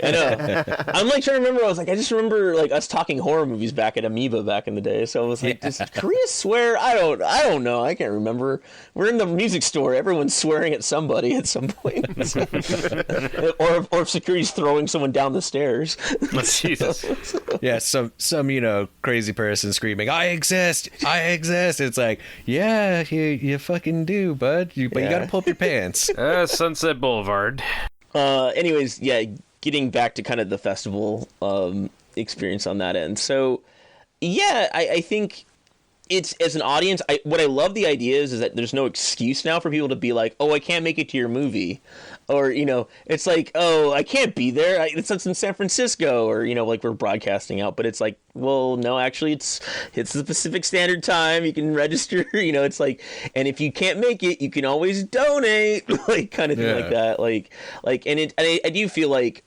I know. I'm like trying to remember. I just remember like us talking horror movies back at Amoeba back in the day. So I was like, does Korea swear? I don't know. I can't remember. We're in the music store. Everyone's swearing at somebody at some point, or if security's throwing someone down the stairs. Jesus. Yeah, some crazy person screaming, "I exist! I exist!" It's like, yeah, you fucking do, bud. But you gotta pull up your pants. Sunset Boulevard. Anyways, yeah, getting back to kind of the festival experience on that end. So, yeah, I think it's, as an audience, what I love the idea is that there's no excuse now for people to be like, oh, I can't make it to your movie. Or, you know, it's like, oh, I can't be there. It's in San Francisco, or, you know, like we're broadcasting out. But it's like, well, no, actually, it's the Pacific Standard Time. You can register, you know, it's like, and if you can't make it, you can always donate, like kind of thing like that. Like, and I do feel like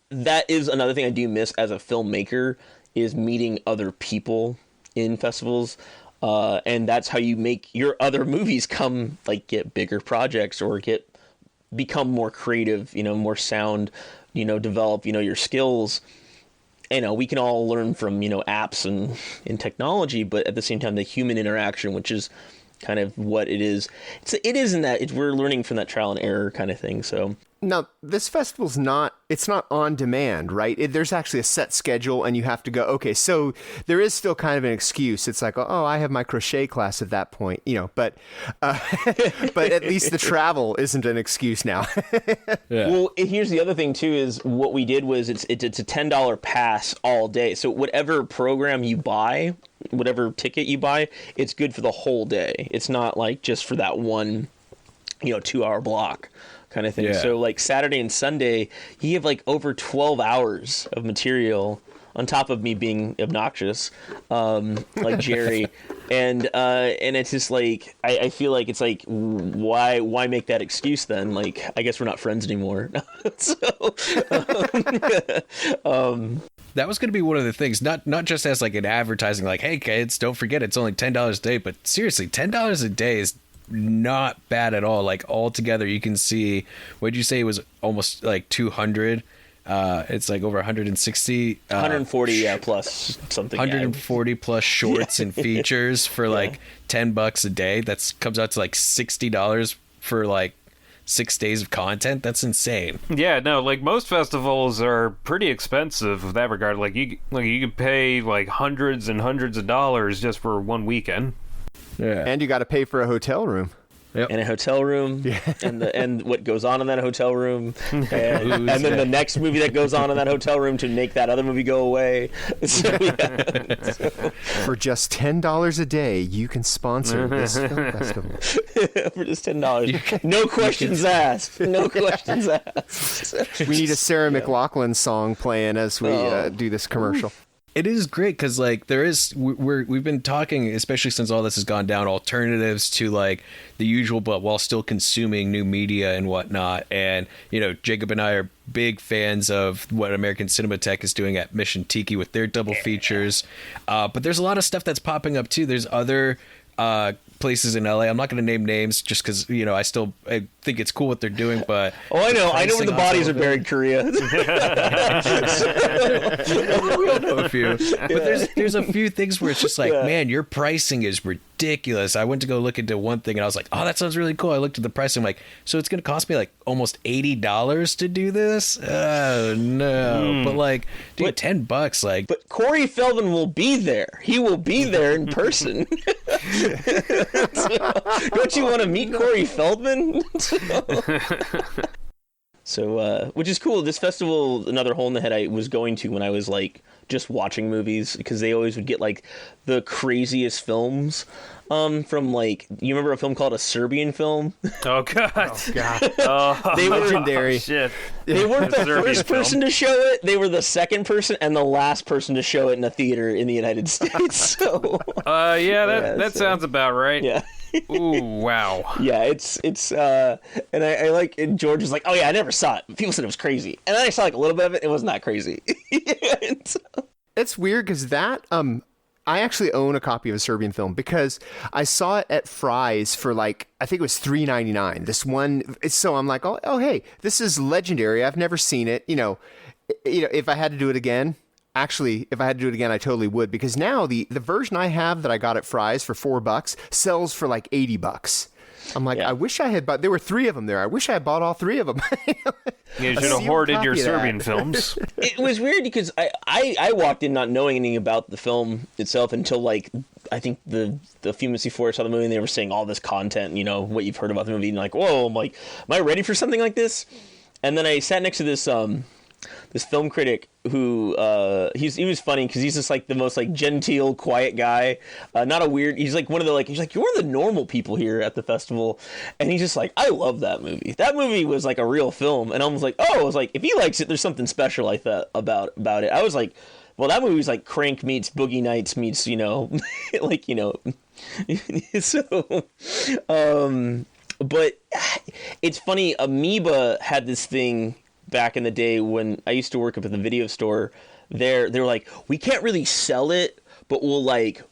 that is another thing I do miss as a filmmaker is meeting other people in festivals. And that's how you make your other movies get bigger projects or become more creative, you know, more sound, you know, develop, you know, your skills. You know, we can all learn from, you know, apps and technology, but at the same time, the human interaction, which is kind of what it is. It is in that we're learning from that trial and error kind of thing. So now this festival's not on demand, right? There's actually a set schedule and you have to go, okay, so there is still kind of an excuse. It's like, oh, I have my crochet class at that point, you know, but at least the travel isn't an excuse now. Well, here's the other thing too, is what we did was it's a $10 pass all day. So whatever program you buy, whatever ticket you buy, it's good for the whole day. It's not like just for that one, you know, 2-hour block kind of thing. Yeah. So like Saturday and Sunday, you have like over 12 hours of material on top of me being obnoxious, like Jerry. And it's just like, I feel like it's like, why make that excuse then? Like, I guess we're not friends anymore. So, that was going to be one of the things, not just as like an advertising, like, hey kids, don't forget it's only $10 a day, but seriously, $10 a day is not bad at all. Like altogether, you can see, what'd you say it was, almost like 200? It's like over 160, 140 plus something, 140 plus shorts and features for like $10 a day. That comes out to like $60 for like 6 days of content. That's insane. Yeah, no, like most festivals are pretty expensive in that regard. Like you could pay like hundreds and hundreds of dollars just for one weekend. Yeah, and you got to pay for a hotel room. Yep. And a hotel room, and what goes on in that hotel room, and then the next movie that goes on in that hotel room to make that other movie go away. So, for just $10 a day, you can sponsor this film festival. For just $10, no questions asked. No questions asked. We need a Sarah McLachlan song playing as we do this commercial. It is great because like we've been talking, especially since all this has gone down, alternatives to like the usual, but while still consuming new media and whatnot. And you know, Jacob and I are big fans of what American Cinematheque is doing at Mission Tiki with their double features. But there's a lot of stuff that's popping up too. There's other places in LA. I'm not going to name names just because, you know, I think it's cool what they're doing, but I know where the bodies are buried, Korea. We all know a few, but there's a few things where it's just like, man, your pricing is ridiculous. I went to go look into one thing and I was like, oh, that sounds really cool. I looked at the price and I'm like, so it's going to cost me like almost $80 to do this? Oh no. But like, dude, $10, like. But Corey Feldman will be there. He will be there in person. Don't you want to meet Corey Feldman? So, which is cool. This festival, another hole in the head I was going to when I was like just watching movies, because they always would get like the craziest films. From like, you remember a film called A Serbian Film? Oh god! Oh god! They were legendary. Shit. They weren't the Serbian first person to show it. They were the second person and the last person to show it in a theater in the United States. So, that sounds about right. yeah. Ooh, wow. Yeah, it's and I like, and George was like, oh yeah, I never saw it. People said it was crazy, and then I saw like a little bit of it. It was not crazy. It's weird because that I actually own a copy of A Serbian Film because I saw it at Fry's for like, I think it was $3.99. This one, so I'm like, oh hey, this is legendary. I've never seen it. You know, if I had to do it again. Actually, if I had to do it again, I totally would, because now the version I have that I got at Fry's for $4 sells for like $80. I'm like, I wish I had bought. There were 3 of them there. I wish I had bought all 3 of them. You should have hoarded your Serbian films. It was weird because I walked in not knowing anything about the film itself until like, I think the few minutes before I saw the movie, and they were saying all this content, you know, what you've heard about the movie, and like, whoa, I'm like, am I ready for something like this? And then I sat next to this film critic who he was funny because he's just like the most like genteel, quiet guy, not a weird. He's like one of the he's like, you're one of the normal people here at the festival, and he's just like, I love that movie. That movie was like a real film, and I was like, oh, I was like, if he likes it, there's something special like that about it. I was like, well, that movie was like Crank meets Boogie Nights meets, you know, like, you know, so. But it's funny. Amoeba had this thing back in the day when I used to work up at the video store. They were like, we can't really sell it, but we'll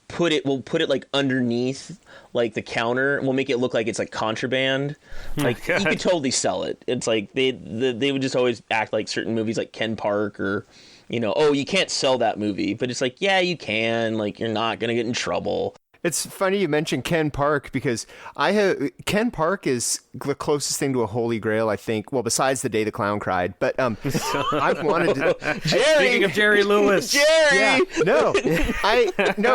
put it like underneath like the counter. We'll make it look like it's like contraband. Like you could totally sell it. It's like they would just always act like certain movies like Ken Park or, you know, oh, you can't sell that movie, but it's like, yeah, you can. Like, you're not gonna get in trouble. It's funny you mentioned Ken Park because Ken Park is the closest thing to a holy grail, I think. Well, besides The Day the Clown Cried, but I've wanted to. Jerry! Speaking of Jerry Lewis, Yeah, no,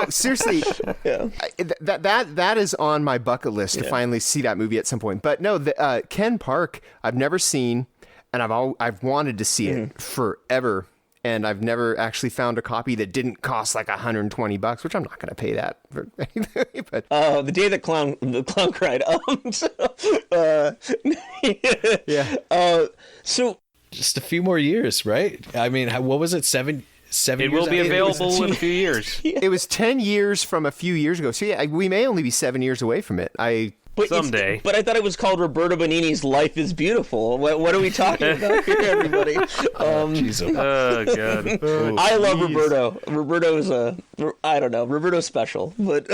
seriously, that is on my bucket list to finally see that movie at some point. But no, Ken Park I've never seen, and I've wanted to see it forever. And I've never actually found a copy that didn't cost like $120, which I'm not going to pay that for anything. But The Day the Clown Cried. So just a few more years, right? I mean, what was it? 7 years? It will be available in a few years. It was 10 years from a few years ago. So yeah, we may only be 7 years away from it. Someday. But I thought it was called Roberto Benigni's Life is Beautiful. What are we talking about here, everybody? Oh, God. I love Roberto. Roberto is I don't know. Roberto's special. But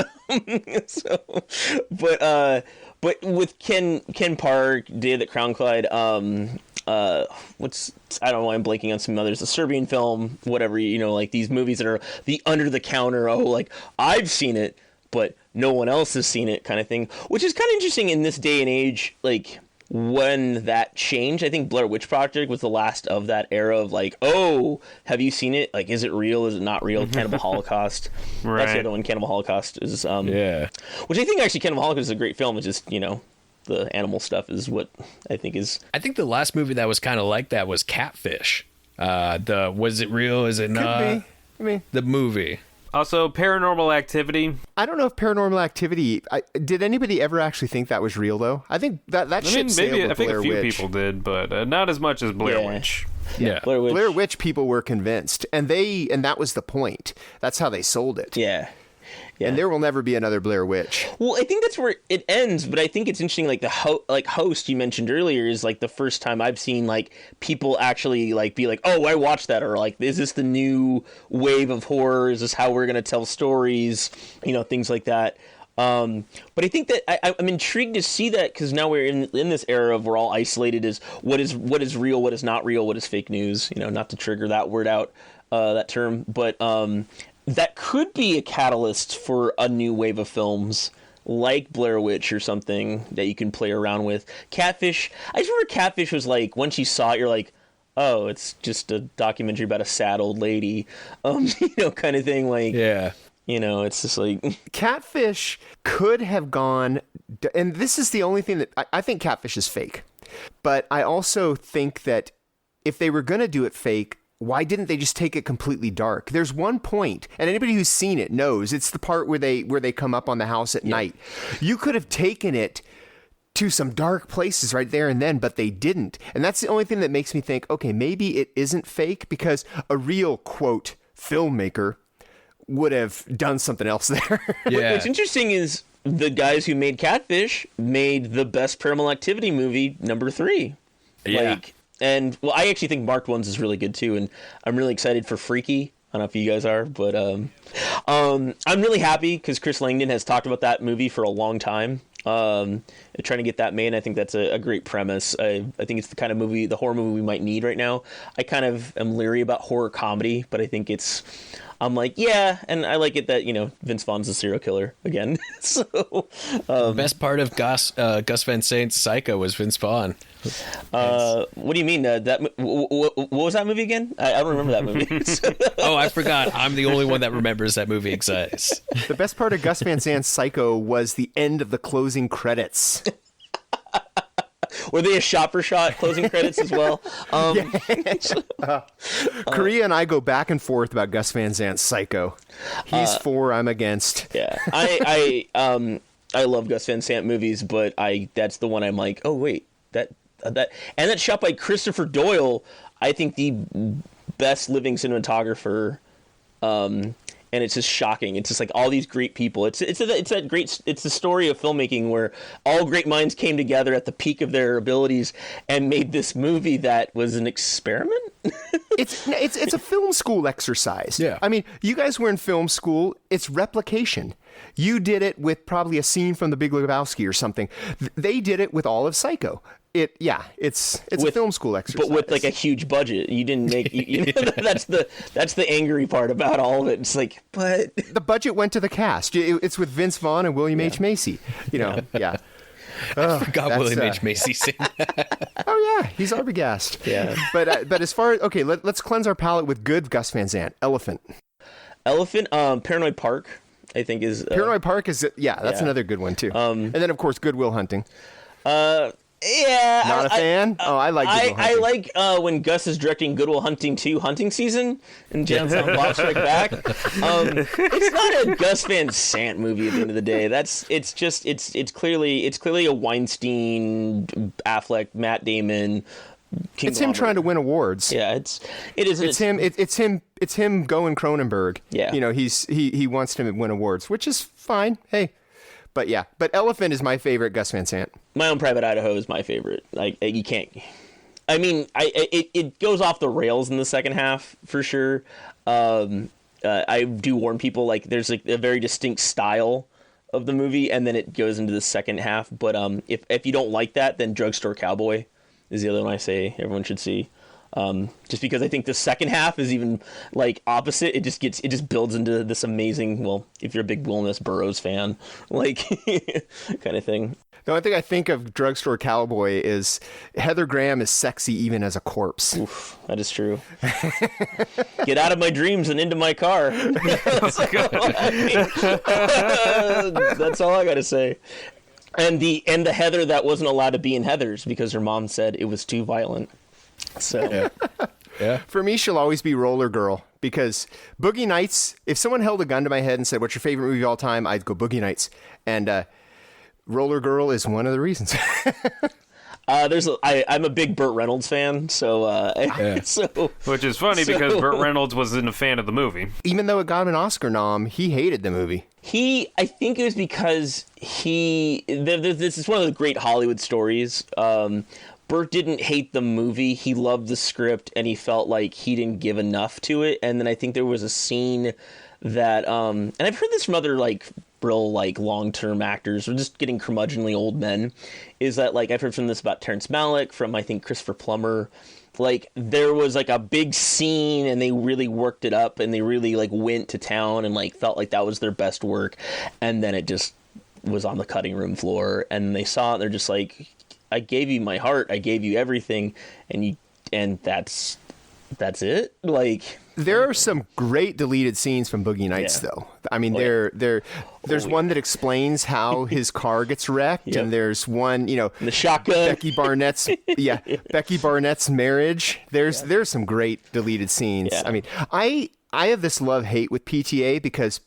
but with Ken Park, Day That Crown Clyde, I don't know why I'm blanking on some others. The Serbian Film, whatever, you know, like these movies that are the under the counter. Oh, like I've seen it, but no one else has seen it kind of thing, which is kind of interesting in this day and age, like when that changed. I think Blair Witch Project was the last of that era of like, oh, have you seen it? Like, is it real? Is it not real? Cannibal Holocaust. Right. That's the other one. Cannibal Holocaust is, Yeah. Which I think actually Cannibal Holocaust is a great film. It's just, you know, the animal stuff is what I think is. I think the last movie that was kind of like that was Catfish. Was it real? Is it not? Could be. I mean, the movie. Also, Paranormal Activity. I don't know if Paranormal Activity. Did anybody ever actually think that was real though? I think that ship sailed with I think Blair a few Witch. people did, but not as much as Blair Witch. Yeah. Blair Witch people were convinced, and that was the point. That's how they sold it. Yeah. Yeah. And there will never be another Blair Witch. Well, I think that's where it ends, but I think it's interesting, like the Host you mentioned earlier is like the first time I've seen like people actually like be like, oh, I watched that, or like, is this the new wave of horror? Is this how we're going to tell stories? You know, things like that. But I think that I'm intrigued to see that, because now we're in this era of we're all isolated as what is real, what is not real, what is fake news. Not to trigger that word out, that term, but that could be a catalyst for a new wave of films like Blair Witch or something that you can play around with. Catfish. I just remember Catfish was like, once you saw it, you're like, oh, it's just a documentary about a sad old lady, kind of thing. Like, yeah. It's just like... Catfish could have gone... And this is the only thing that... I think Catfish is fake. But I also think that if they were going to do it fake, why didn't they just take it completely dark? There's one point, and anybody who's seen it knows, it's the part where they come up on the house at night. You could have taken it to some dark places right there and then, but they didn't. And that's the only thing that makes me think, okay, maybe it isn't fake, because a real, quote, filmmaker would have done something else there. Yeah. What's interesting is the guys who made Catfish made the best Paranormal Activity movie, number 3. Yeah. And I actually think Marked Ones is really good too, and I'm really excited for Freaky. I don't know if you guys are, but I'm really happy because Chris Langdon has talked about that movie for a long time, trying to get that made. And I think that's a great premise. I think it's the kind of movie, the horror movie we might need right now. I kind of am leery about horror comedy, but I think I'm like, yeah, and I like it that, Vince Vaughn's a serial killer again. So the best part of Gus Van Sant's Psycho was Vince Vaughn. What do you mean? What was that movie again? I don't remember that movie. Oh, I forgot. I'm the only one that remembers that movie exists. The best part of Gus Van Sant's Psycho was the end of the closing credits. Were they a shot-for-shot closing credits as well? Korea and I go back and forth about Gus Van Sant's Psycho. He's for, I'm against. Yeah, I love Gus Van Sant movies, but that's the one I'm like, oh wait, that and that's shot by Christopher Doyle. I think the best living cinematographer. And it's just shocking. It's just like all these great people. It's the story of filmmaking where all great minds came together at the peak of their abilities and made this movie that was an experiment. It's a film school exercise. Yeah. I mean, you guys were in film school. It's replication. You did it with probably a scene from The Big Lebowski or something. They did it with all of Psycho. It's a film school exercise, but with like a huge budget. You didn't make. That's the angry part about all of it. It's like, but the budget went to the cast. It's with Vince Vaughn and William H. Macy. Yeah. I forgot William H. Macy saying that. Oh yeah, he's Arbogast. Yeah. But as far as let's cleanse our palate with good Gus Van Sant. Elephant. Paranoid Park, I think is Paranoid Park is that's another good one too. And then of course Good Will Hunting. Yeah, not a fan. I like. I like when Gus is directing Good Will Hunting 2 hunting season and Jan Silent Bob Strike Back. It's not a Gus Van Sant movie at the end of the day. It's clearly a Weinstein, Affleck, Matt Damon. It's him trying to win awards. Yeah, it is. It's him going Cronenberg. Yeah, he wants to win awards, which is fine. Hey. But Elephant is my favorite Gus Van Sant. My Own Private Idaho is my favorite. Like, you can't. I mean, it goes off the rails in the second half for sure. I do warn people, like, there's like a very distinct style of the movie, and then it goes into the second half. But if you don't like that, then Drugstore Cowboy is the other one I say everyone should see. Just because I think the second half is even like opposite. It just builds into this amazing, well, if you're a big Willis Burroughs fan, like kind of thing. The only thing I think of Drugstore Cowboy is Heather Graham is sexy even as a corpse. Oof, that is true. Get out of my dreams and into my car. That's all I gotta say. And the Heather that wasn't allowed to be in Heather's because her mom said it was too violent. So yeah. For me, she'll always be Roller Girl, because Boogie Nights, if someone held a gun to my head and said, what's your favorite movie of all time? I'd go Boogie Nights. And Roller Girl is one of the reasons. I'm a big Burt Reynolds fan, so which is funny because Burt Reynolds wasn't a fan of the movie. Even though it got him an Oscar nom, he hated the movie. I think it was because this is one of the great Hollywood stories. Burt didn't hate the movie. He loved the script, and he felt like he didn't give enough to it. And then I think there was a scene that, and I've heard this from other like real like long-term actors or just getting curmudgeonly old men is that like I've heard from this about Terrence Malick, from I think Christopher Plummer. Like there was like a big scene and they really worked it up and they really like went to town and like felt like that was their best work, and then it just was on the cutting room floor and they saw it and they're just like, I gave you my heart, I gave you everything, and that's it. Like there are some great deleted scenes from Boogie Nights, though. I mean, there's one that explains how his car gets wrecked, and there's one, you know, the shotgun. Becky Barnett's marriage. There's some great deleted scenes. Yeah. I mean, I have this love-hate with PTA because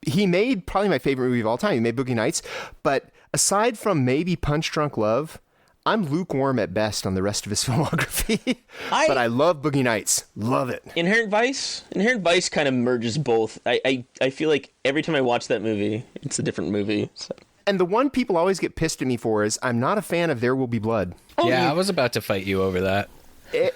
he made probably my favorite movie of all time. He made Boogie Nights, but aside from maybe Punch Drunk Love, I'm lukewarm at best on the rest of his filmography, but I love Boogie Nights. Love it. Inherent Vice kind of merges both. I feel like every time I watch that movie, it's a different movie. So. And the one people always get pissed at me for is I'm not a fan of There Will Be Blood. I was about to fight you over that. I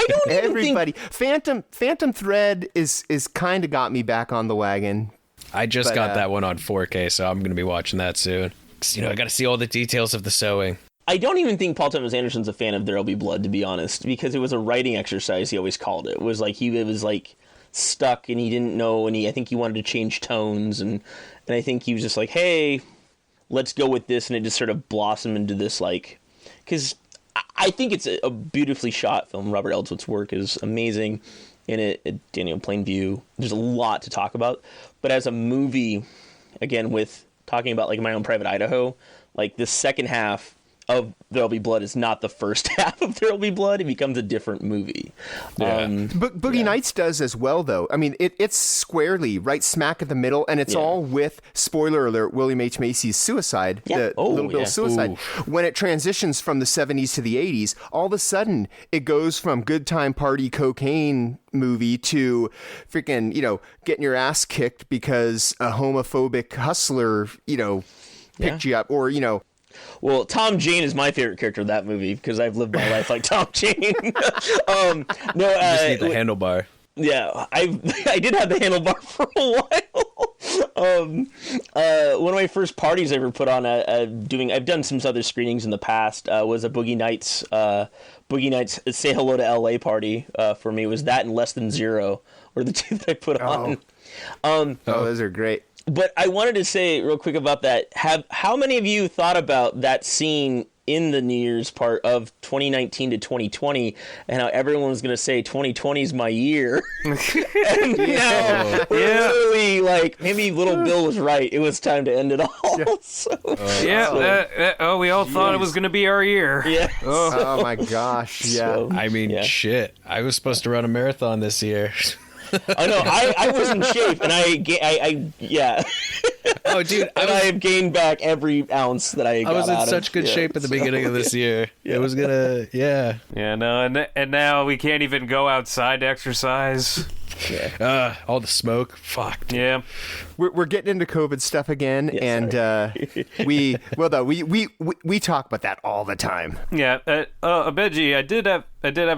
don't even Everybody. Phantom Thread is kind of got me back on the wagon. I just got that one on 4K, so I'm going to be watching that soon. 'Cause, you know, I got to see all the details of the sewing. I don't even think Paul Thomas Anderson's a fan of There'll Be Blood, to be honest, because it was a writing exercise. He always called it. It was like he was like stuck and he didn't know, and I think he wanted to change tones, and I think he was just like, hey, let's go with this, and it just sort of blossomed into this like, because I think it's a beautifully shot film. Robert Elswit's work is amazing in it. Plain View. There's a lot to talk about, but as a movie, again, with talking about like My Own Private Idaho, like the second half of There'll Be Blood is not the first half of There'll Be Blood. It becomes a different movie. Yeah. Boogie Nights does as well, though. I mean, it's squarely right smack at the middle, and it's all with, spoiler alert, William H. Macy's suicide, the Little Bill's suicide. Ooh. When it transitions from the 70s to the 80s, all of a sudden it goes from good time party cocaine movie to freaking, getting your ass kicked because a homophobic hustler, picked you up, or, Well, Tom Jane is my favorite character of that movie because I've lived my life like Tom Jane. You just need the handlebar. Yeah, I did have the handlebar for a while. One of my first parties I ever put on, I've done some other screenings in the past, was a Boogie Nights Say Hello to LA party. For me, it was that and Less Than Zero were the two that I put on. Those are great. But I wanted to say real quick about that. How many of you thought about that scene in the New Year's part of 2019 to 2020 and how everyone was going to say 2020 is my year? And now we're literally like, maybe Little Bill was right. It was time to end it all. We all thought it was going to be our year. Yeah. Oh my gosh. Yeah. So, I mean, shit. I was supposed to run a marathon this year. I know. I was in shape, and I Oh, dude, I have gained back every ounce that I got. I was in out such of, good shape at the beginning of this year. It was gonna, Yeah, no, and now we can't even go outside to exercise. All the smoke. Fuck. Dude. Yeah, we're getting into COVID stuff again, and we talk about that all the time. Yeah, Benji, I did have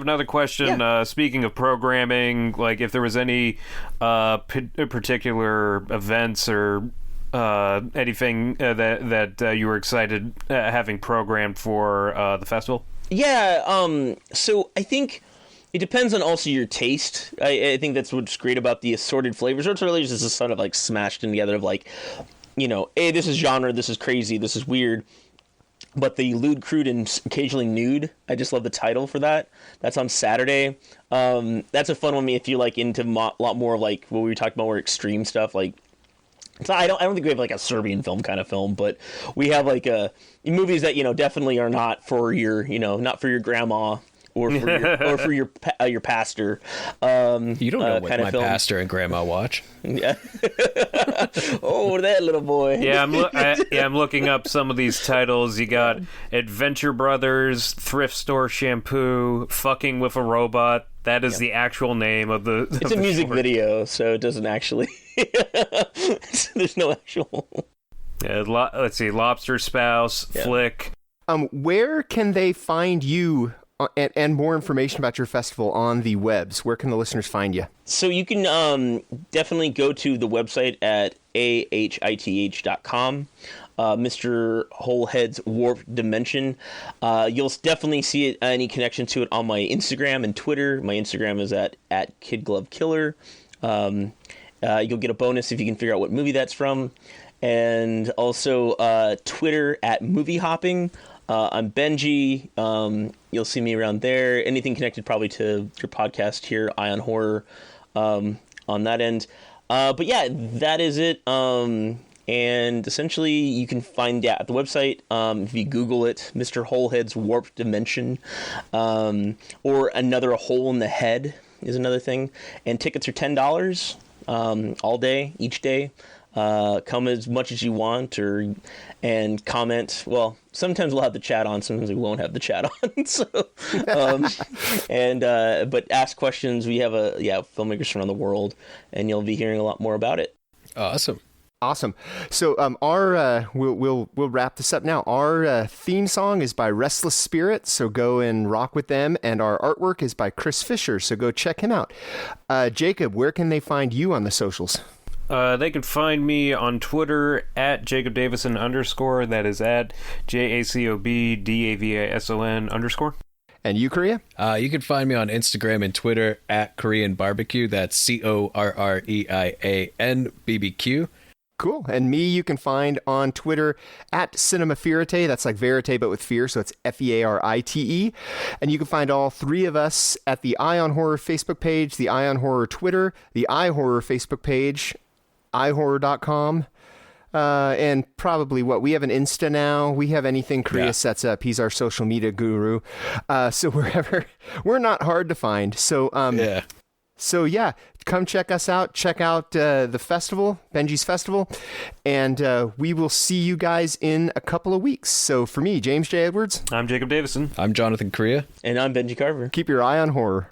another question. Yeah. Speaking of programming, like if there was any particular events or anything that you were excited having programmed for the festival. Yeah. So I think it depends on also your taste. I think that's what's great about the assorted flavors. It's really just sort of like smashed in together of like, hey, this is genre, this is crazy, this is weird. But the lewd, crude, and occasionally nude, I just love the title for that. That's on Saturday. That's a fun one if you like into a lot more of like what we were talking about, more extreme stuff. Like, I don't think we have like a Serbian film kind of film, but we have like movies that definitely are not for your not for your grandma. Or for your pastor. You don't know what kind of my film. pastor and grandma watch. Yeah. Oh, that little boy. Yeah, I'm looking up some of these titles. You got Adventure Brothers, Thrift Store Shampoo, Fucking with a Robot. That is the actual name of the. It's a music video, so it doesn't actually. There's no actual. Yeah, let's see, Lobster Spouse, Flick. Where can they find you and more information about your festival on the webs, where can the listeners find you? So you can definitely go to the website at ahith.com. Mr. Holehead's Warped Dimension. You'll definitely see any connection to it on my Instagram and Twitter. My Instagram is at KidGloveKiller. You'll get a bonus if you can figure out what movie that's from. And also Twitter at Movie Hopping. I'm Benji. You'll see me around there. Anything connected probably to your podcast here, iHorror, on that end. But yeah, that is it. And essentially, you can find that at the website. If you Google it, Mr. Holehead's Warped Dimension, or another Hole in the Head is another thing. And tickets are $10 all day, each day. Come as much as you want, and comment. Well, sometimes we'll have the chat on, sometimes we won't have the chat on. So, but ask questions. We have filmmakers from around the world, and you'll be hearing a lot more about it. Awesome. So our we'll wrap this up now. Our theme song is by Restless Spirit, so go and rock with them, and our artwork is by Chris Fisher, so go check him out. Jacob, where can they find you on the socials? They can find me on Twitter at @JacobDavison_. That is at JACOBDAVISON_. And you, Korea? You can find me on Instagram and Twitter at Korean Barbecue. That's CORREIAN BBQ. Cool. And me, you can find on Twitter at Cinema Verite. That's like verite, but with fear. So it's FEARITE. And you can find all three of us at the Eye on Horror Facebook page, the Eye on Horror Twitter, the iHorror Facebook page, iHorror.com. And probably we have an Insta now. We have anything Korea sets up. He's our social media guru. So wherever, we're not hard to find. So, So yeah, come check us out. Check out the festival, Benji's Festival, and we will see you guys in a couple of weeks. So for me, James J. Edwards. I'm Jacob Davison. I'm Jonathan Korea. And I'm Benji Carver. Keep your eye on horror.